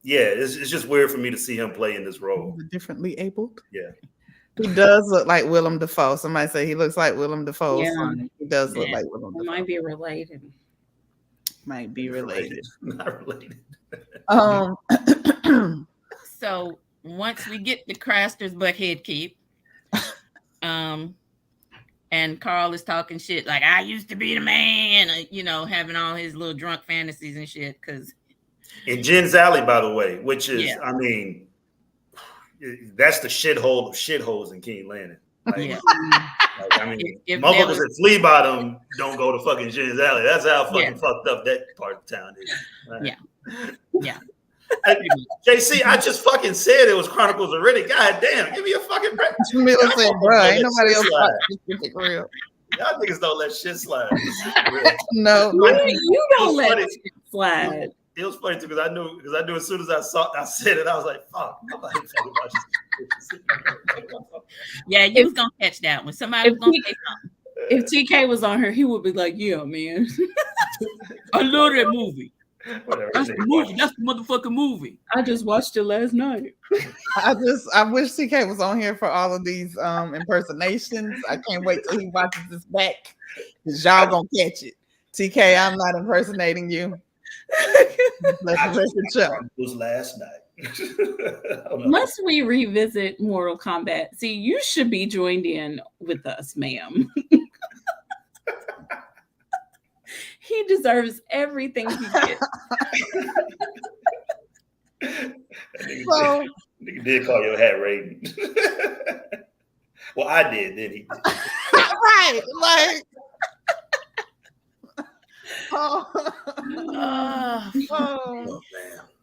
yeah, it's just weird for me to see him play in this role. Differently abled. Yeah. He does look like Willem Dafoe. Somebody say he looks like Willem Dafoe. Yeah. He does look like Willem Dafoe. Might be related. Might be related. Not related. So once we get the Craster's Buckhead keep, and Carl is talking shit like I used to be the man, having all his little drunk fantasies and shit. Because in Jen's Alley, by the way, which is, I mean, that's the shithole of shitholes in King Landing. Like, I mean, motherfuckers that flee bottom don't go to fucking Jen's Alley. That's how fucking fucked up that part of town is. Right? Yeah. JC, I just fucking said it was Chronicles of Riddick. God damn, give me a fucking break. Jamila said, bro, ain't nobody else real. Y'all niggas don't let shit slide. No, you don't let shit slide. It was funny too because I knew as soon as I said it, I was like, "Fuck!" Nobody talking about this. Yeah, you was gonna catch that when somebody was gonna say something. If TK was on her, he would be like, "Yeah, man, I love that movie. Whatever. That's the movie. That's the motherfucking movie. I just watched it last night." I wish TK was on here for all of these impersonations. I can't wait till he watches this back because y'all gonna catch it. TK, I'm not impersonating you. Let's it was last night. Once we revisit Mortal Kombat, see, you should be joined in with us, ma'am. He deserves everything he gets. So, nigga did call your hat Raiden. Well, I did, didn't he? Right, like. Oh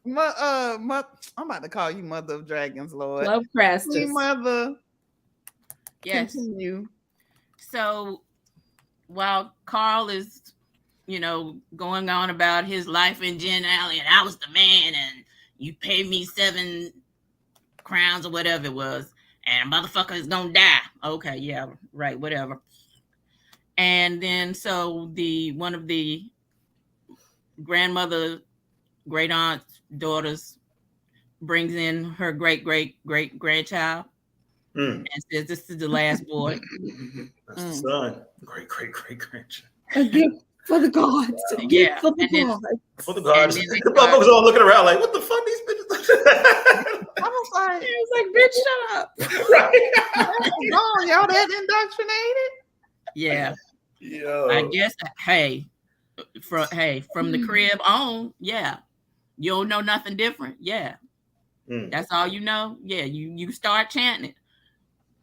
man. I'm about to call you Mother of Dragons, Lord. Love Craster. Mother. Yes. Continue. So while Carl is, going on about his life in Gen Alley, and I was the man, and you paid me 7 crowns or whatever it was, and a motherfucker is gonna die. Okay, yeah, right, whatever. And then so one of the grandmother, great aunt's daughters brings in her great grandchild and says, "This is the last boy." That's the son. Great grandchild. A gift for the gods. A gift for the gods. For the gods. And then The motherfuckers all looking around like, what the fuck these bitches? I was like, bitch, shut up. Right. oh, y'all that indoctrinated? Yeah. Yo. I guess, from the crib on, yeah. You don't know nothing different. Yeah. That's all you know. Yeah, you start chanting it.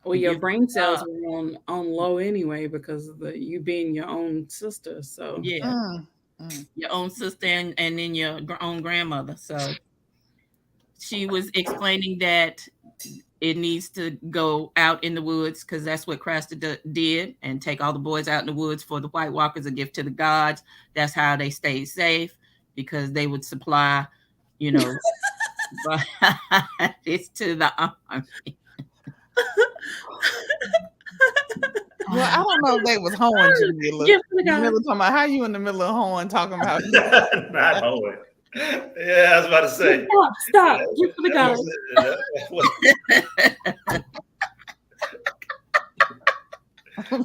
Well, your brain cells were on low anyway because of you being your own sister. So yeah, your own sister and then your own grandmother. So she was explaining that it needs to go out in the woods because that's what Craster did, and take all the boys out in the woods for the White Walkers, a gift to the gods. That's how they stayed safe, because they would supply, but it's to the army. Well, I don't know if they was hoeing Jamila. Jamila talking about how you in the middle of hoeing talking about not hoeing. Yeah, I was about to say. Stop. Give for the gods.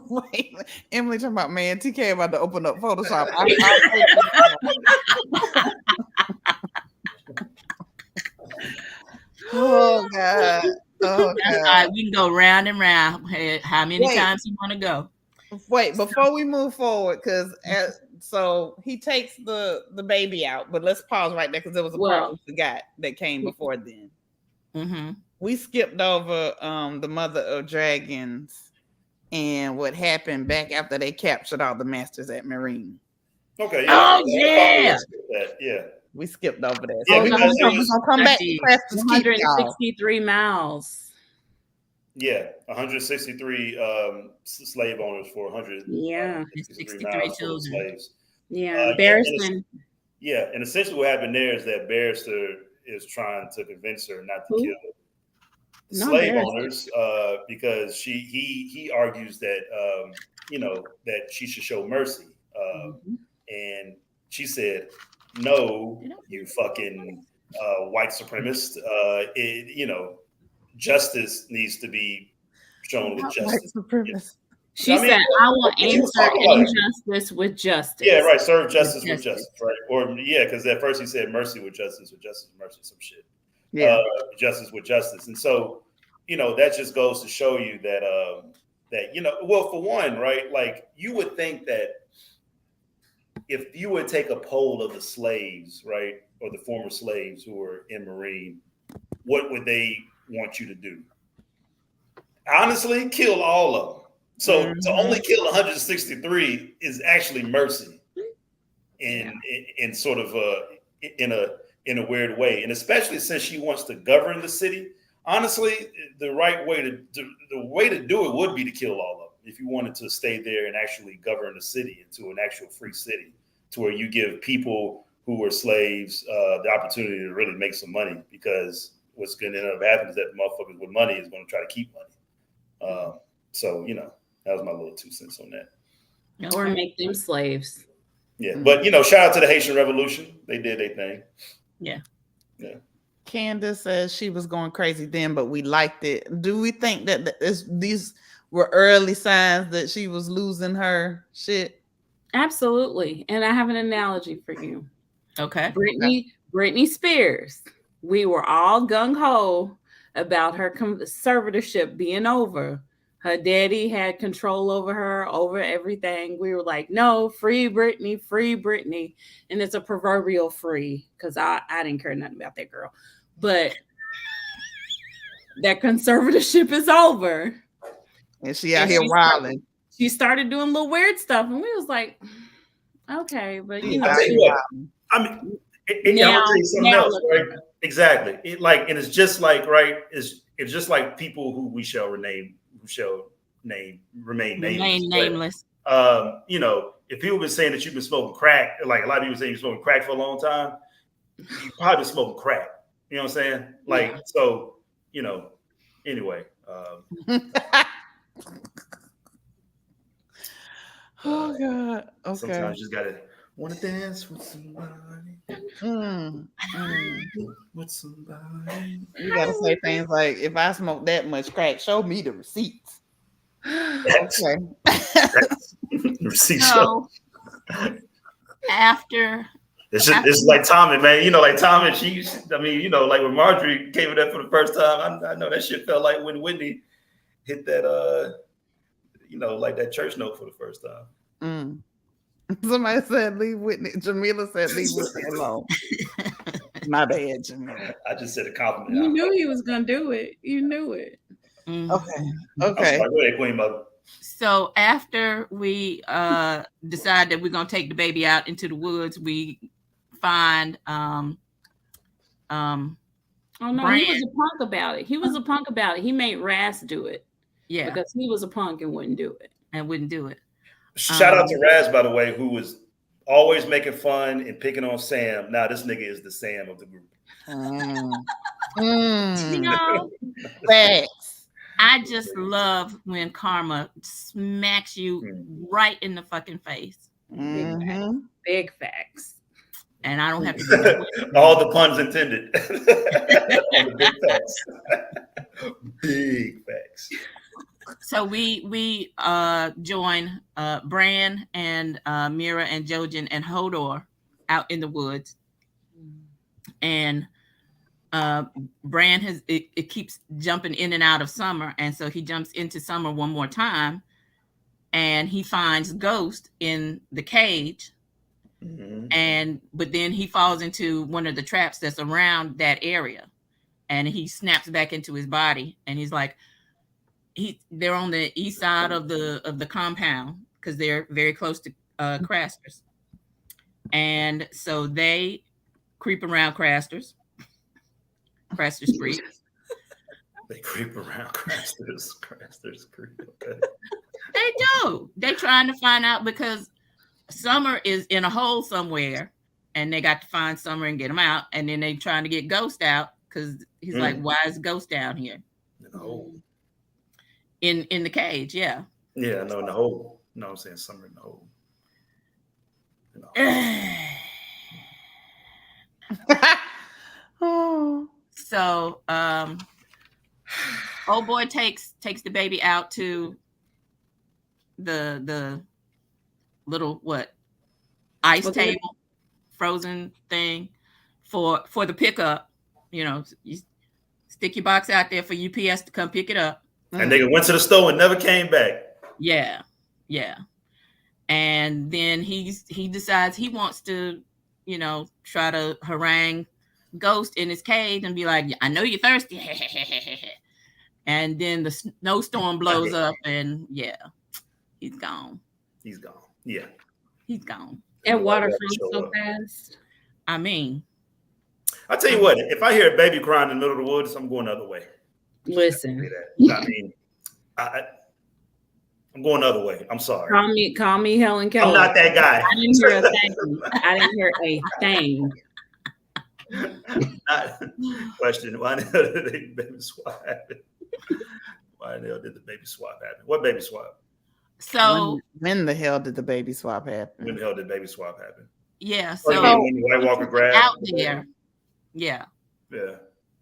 Wait, Emily talking about, man, TK about to open up Photoshop. Oh God. Oh, that's all right. We can go round and round. How many times you want to go? Wait, before we move forward, because so he takes the baby out, but let's pause right there because there was a part we forgot that came before then. Mm-hmm. We skipped over the mother of dragons and what happened back after they captured all the masters at Meereen. Okay. Yeah. Oh yeah. Yeah. We skipped over that. Yeah, So we're gonna come back to Craster's 163 miles. Yeah, 163 slave owners for 100. Yeah, 63 children. Slaves. Yeah, Barristan. Yeah, and essentially what happened there is that Barrister is trying to convince her not to kill the slave owners because he argues that that she should show mercy, and she said, "No, you fucking white supremacist. Justice needs to be shown with justice." She said, "I will answer injustice with justice." Yeah, right. Serve justice with justice, right? Or because at first he said mercy with justice, mercy, some shit. Yeah, justice with justice, and so that just goes to show you that well, for one, right? Like you would think that if you would take a poll of the slaves, right, or the former slaves who were in Meereen, what would they want you to do? Honestly, kill all of them. So to only kill 163 is actually mercy, in sort of in a weird way, and especially since she wants to govern the city. Honestly, the way to do it would be to kill all of them if you wanted to stay there and actually govern the city into an actual free city, to where you give people who were slaves the opportunity to really make some money, because what's going to end up happening is that motherfuckers with money is going to try to keep money. So, that was my little 2 cents on that. Or make them slaves. Yeah. But, shout out to the Haitian Revolution. They did their thing. Yeah. Yeah. Candace says she was going crazy then, but we liked it. Do we think that these were early signs that she was losing her shit? Absolutely. And I have an analogy for you. Okay. Britney Spears. We were all gung-ho about her conservatorship being over. Her daddy had control over her, over everything. We were like, no, free Britney. And it's a proverbial free, because I didn't care nothing about that girl. But that conservatorship is over. And she out here wilding. She started doing little weird stuff. And we was like, okay, but I tell you what, I mean, I'm gonna tell you something else, right? Exactly. And it's just like, right, it's just like people who we shall rename, who shall remain nameless. But, you know, if people been saying that you've been smoking crack, like a lot of people say you're smoking crack for a long time, you probably been smoking crack. You know what I'm saying? Like, so, you know, anyway. Oh God. Okay. Sometimes you just gotta want to dance with somebody. With somebody. You gotta say things like, if I smoke that much crack, show me the receipts. Okay. Receipt So after it's like Tommy, man. You know, like Tommy, I mean, you know, like when Marjorie came in there for the first time, I know that shit felt like when Whitney hit that you know, like that church note for the first time. Somebody said leave Whitney. Jamila said leave Whitney alone. My bad, Jamila. I just said a compliment. You knew he was gonna do it. You knew it. Okay. I'm sorry, go ahead, Queen Mother. So after we decide that we're gonna take the baby out into the woods, we find oh no, Brian. he was a punk about it. He was a punk about it. He made Ras do it. Yeah. Because he was a punk and wouldn't do it. Shout out to Raz, by the way, who was always making fun and picking on Sam. Now this nigga is the Sam of the group. You know, Facts. I just love when karma smacks you right in the fucking face. Big facts. And I don't have to do all the puns intended. Big facts. Big facts. So we join Bran and Mira and Jojen and Hodor out in the woods, and Bran it keeps jumping in and out of Summer, and so he jumps into Summer one more time, and he finds Ghost in the cage, but then he falls into one of the traps that's around that area, and he snaps back into his body, and he's like. They're on the east side of the compound because they're very close to Craster's, and so they creep around Craster's creep. They creep around Craster's creep. Okay. They do. They trying to find out because Summer is in a hole somewhere, and they got to find Summer and get him out, and then they trying to get Ghost out because he's like, "Why is Ghost down here?" In the hole. In the cage, yeah. Yeah, no, in the hole. No, I'm saying Summer in the hole. So old boy takes the baby out to the little ice table, frozen thing for the pickup. You know, you stick your box out there for UPS to come pick it up. And they went to the store and never came back. Yeah. And then he decides he wants to, you know, try to harangue Ghost in his cage and be like, "I know you're thirsty." And then the snowstorm blows up, and he's gone. He's gone. Yeah, he's gone. That water froze so fast. I mean, I tell you what, if I hear a baby crying in the middle of the woods, I'm going the other way. Listen, I mean, I'm going the other way. I'm sorry. Call me Helen Keller. I'm not that guy. I didn't hear a thing. I didn't hear a thing. Question: why the hell did the baby swap happen? Why the hell did the baby swap happen? What baby swap? So when the hell did the baby swap happen? When the hell did baby swap happen? Yeah. So when the White Walker grabbed out there. Yeah.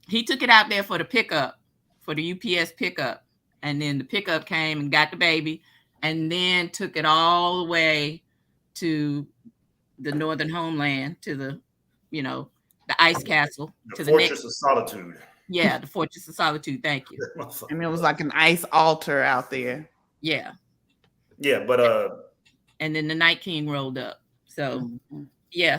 He took it out there for the pickup, for the UPS pickup, and then the pickup came and got the baby, and then took it all the way to the northern homeland, to the, you know, the ice castle, the Fortress of Solitude. Yeah, the Fortress of Solitude. Thank you. And it was like an ice altar out there. Yeah. Yeah, but and then the Night King rolled up. So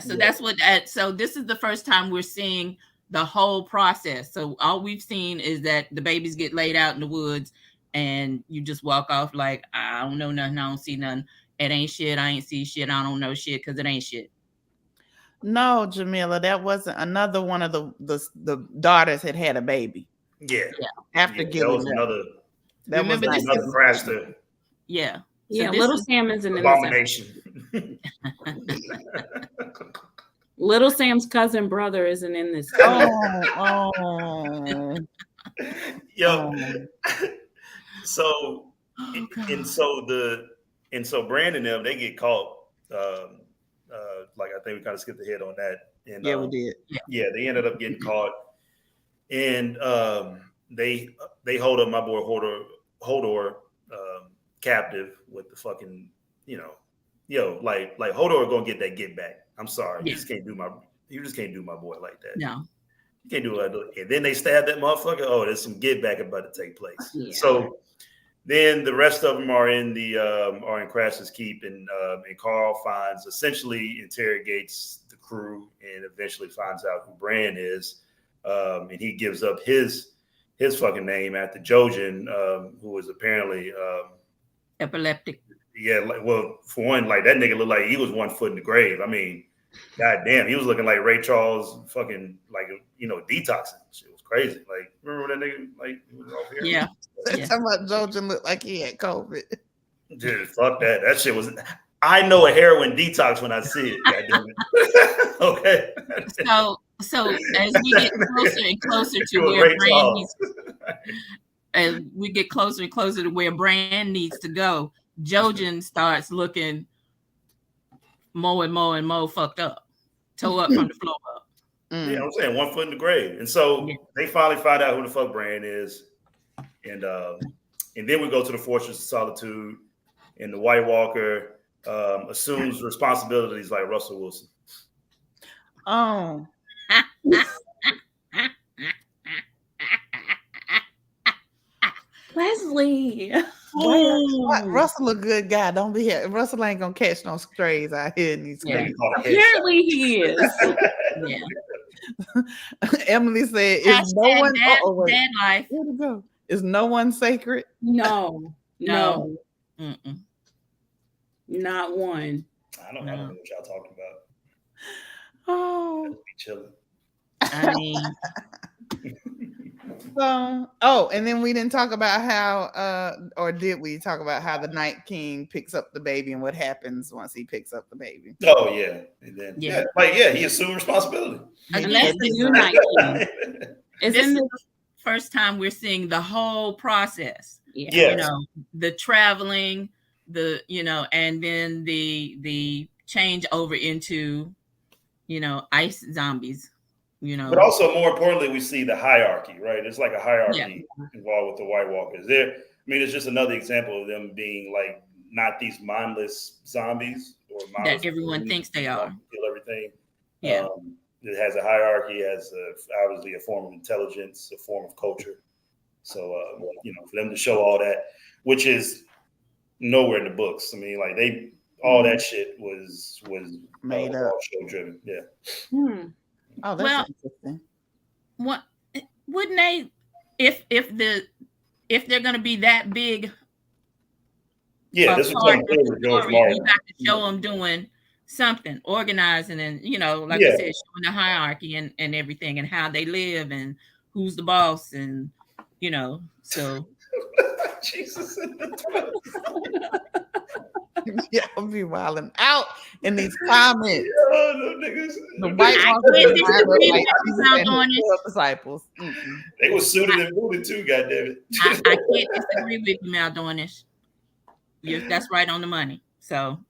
so that's what. So this is the first time we're seeing the whole process. So all we've seen is that the babies get laid out in the woods, and you just walk off like, I don't know nothing, I don't see nothing. It ain't shit. I ain't see shit. I don't know shit because it ain't shit. No, Jamila, that wasn't another one of the daughters had a baby. Yeah. After that was That was Remember like Another Craster Yeah. Yeah, this Little is- Salmon's in this. abomination. Little Sam's cousin brother isn't in this. oh. Yo, Oh. so Oh, God. and so Brand and them, they get caught. Like I think we kind of skipped ahead on that. And Yeah, we did. yeah, they ended up getting caught, and they hold up my boy Hodor captive with the fucking like Hodor gonna get that get back. I'm sorry, Yeah. you just can't do my boy like that. No. You can't do it. And then they stab that motherfucker. Oh, there's some get back about to take place. Yeah. So then the rest of them are in Craster's Keep, and Carl essentially interrogates the crew and eventually finds out who Bran is, and he gives up his fucking name after Jojen, who was apparently Epileptic. yeah, for one, like that nigga looked like he was 1 foot in the grave. I mean, goddamn, he was looking like Ray Charles, fucking detoxing. Shit was crazy. Like, remember that nigga? Like, he was off here. Yeah. Talking about Jojen looked like he had COVID. Dude, fuck that. That shit was. I know a heroin detox when I see it. Goddamn it. Okay. So as we get closer and closer to You a where Ray Bran Charles. needs, as we get closer and closer to where Bran needs to go, Jojen starts looking more and more fucked up, toe up from the floor up. Yeah, I'm saying 1 foot in the grave. And so they finally find out who the fuck Bran is. And then we go to the Fortress of Solitude, and the White Walker assumes responsibilities like Russell Wilson. Oh. Leslie. Russell a good guy. Don't be here. Russell ain't gonna catch no strays out here in these streets. Apparently he is. Yeah. Emily said, "Is no one dad life? Where'd it go? Is no one sacred?" No. Mm-mm. Not one. I don't know what y'all talking about. Oh. Be chilling. I mean, and then we didn't talk about how, or did we talk about how the Night King picks up the baby and what happens once he picks up the baby? Oh yeah, and then he assumed responsibility. And that's the new Night King. this is the first time we're seeing the whole process. Yeah. Yes. The traveling, and then the change over into, ice zombies. But also, more importantly, we see the hierarchy, right? It's like a hierarchy involved with the White Walkers. It's just another example of them being like not these mindless zombies or mindless that everyone thinks they are. Kill everything. Yeah. It has a hierarchy, has obviously a form of intelligence, a form of culture. So, for them to show all that, which is nowhere in the books. I mean, like all that shit was made up, show driven. Yeah. Oh, that's interesting. What wouldn't they, if they're going to be that big? Yeah, this was George Martin. You got to show them doing something, organizing, and like I said, showing the hierarchy and everything, and how they live, and who's the boss, and so. Jesus. Yeah, I'll be wilding out in these comments. Oh, no, niggas. The White Walkers disciples. They were suited and booted too, goddammit. I can't disagree with you, Maldornish. That's right on the money. So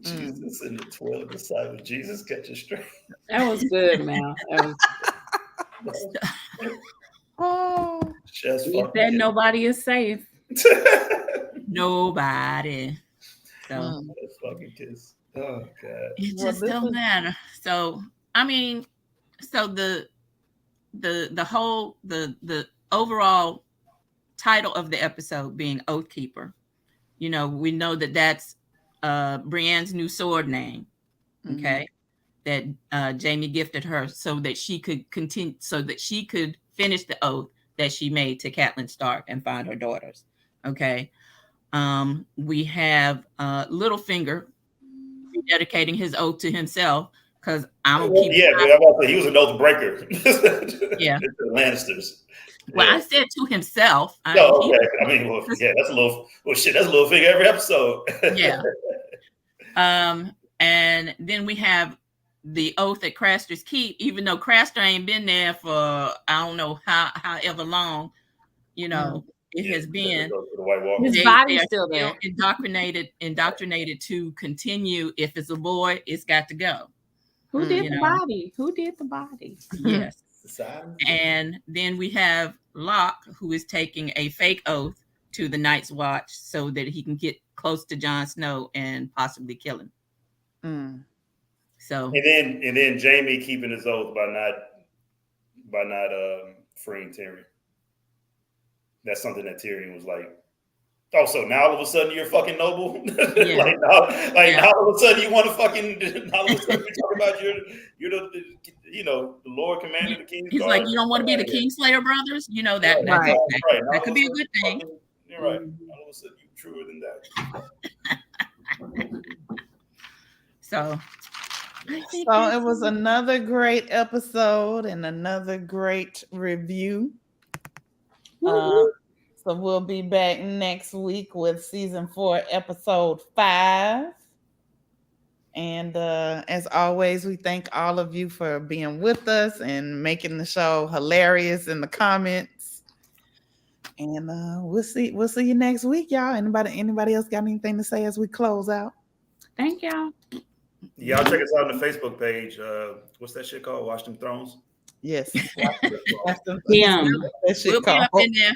Jesus and the 12 disciples. Jesus, catch a straight. That was good, Mal. Oh, he said nobody is safe. Nobody. So fucking kiss. Oh god. It just don't matter. So the whole the overall title of the episode being Oathkeeper. We know that's Brienne's new sword name. Okay. That Jaime gifted her so that she could finish the oath that she made to Catelyn Stark and find her daughters. Okay. We have Littlefinger dedicating his oath to himself because I'm gonna keep. Yeah, he was an oath breaker. Yeah, the Lannisters. Well, I said to himself. Okay. I mean, well, yeah, that's a little. Well, shit, that's a little figure every episode. Yeah. And then we have the oath at Craster's Keep, even though Craster ain't been there for I don't know however long, it has been. His body's still there. Indoctrinated to continue. If it's a boy, it's got to go. Who did the body? Who did the body? Yes. And then we have Locke, who is taking a fake oath to the Night's Watch so that he can get close to Jon Snow and possibly kill him. So and then Jaime keeping his oath by not freeing Tyrion. That's something that Tyrion was like, oh, so now all of a sudden you're fucking noble? Yeah. Now all of a sudden you want to fucking, all of a sudden you're talking about you're the Lord Commander of the King's He's Guard. like, you don't want to be the Kingslayer brothers? That could be a good thing. You're right. All of a sudden you're truer than that. So it was another great episode and another great review. So we'll be back next week with season 4, episode 5. And as always, we thank all of you for being with us and making the show hilarious in the comments. And we'll see you next week, y'all. Anybody else got anything to say as we close out? Thank y'all. Y'all check us out on the Facebook page. What's that shit called? Watch Them Thrones? Yes. Yeah. We'll be up in there.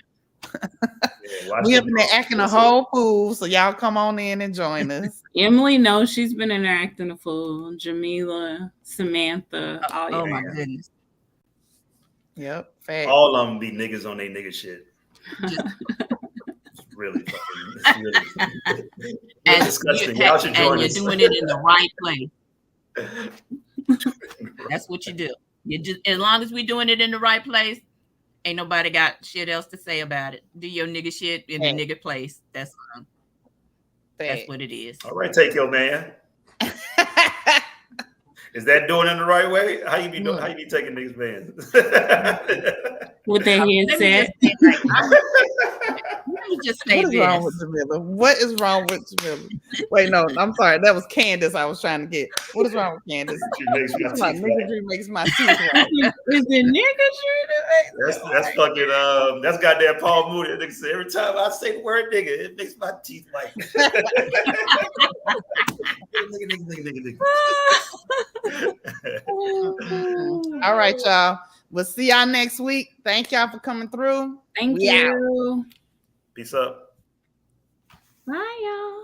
We up in there acting a whole fool, so y'all come on in and join us. Emily knows she's been interacting a fool. Jamila, Samantha. Oh my goodness. Yep. Fact. All of them be niggas on their nigga shit. It's really fucking. It's disgusting. Y'all should join us. You're doing it in the right place. That's what you do. You just, as long as we're doing it in the right place, ain't nobody got shit else to say about it. Do your nigga shit in the nigga place. That's what it is. All right, take your man. Is that doing it in the right way? How you be doing? How you be taking niggas man? With their headset. Let me just say what is wrong with Jamila? What is wrong with Jamila? Wait, no, I'm sorry. That was Candace I was trying to get. What is wrong with Candace? Nigga makes my teeth right. Is it nigga? That's fucking that's goddamn Paul Moody. That nigga said, every time I say the word nigga, it makes my teeth white. All right, y'all. We'll see y'all next week. Thank y'all for coming through. Thank you. Peace up. Bye, y'all.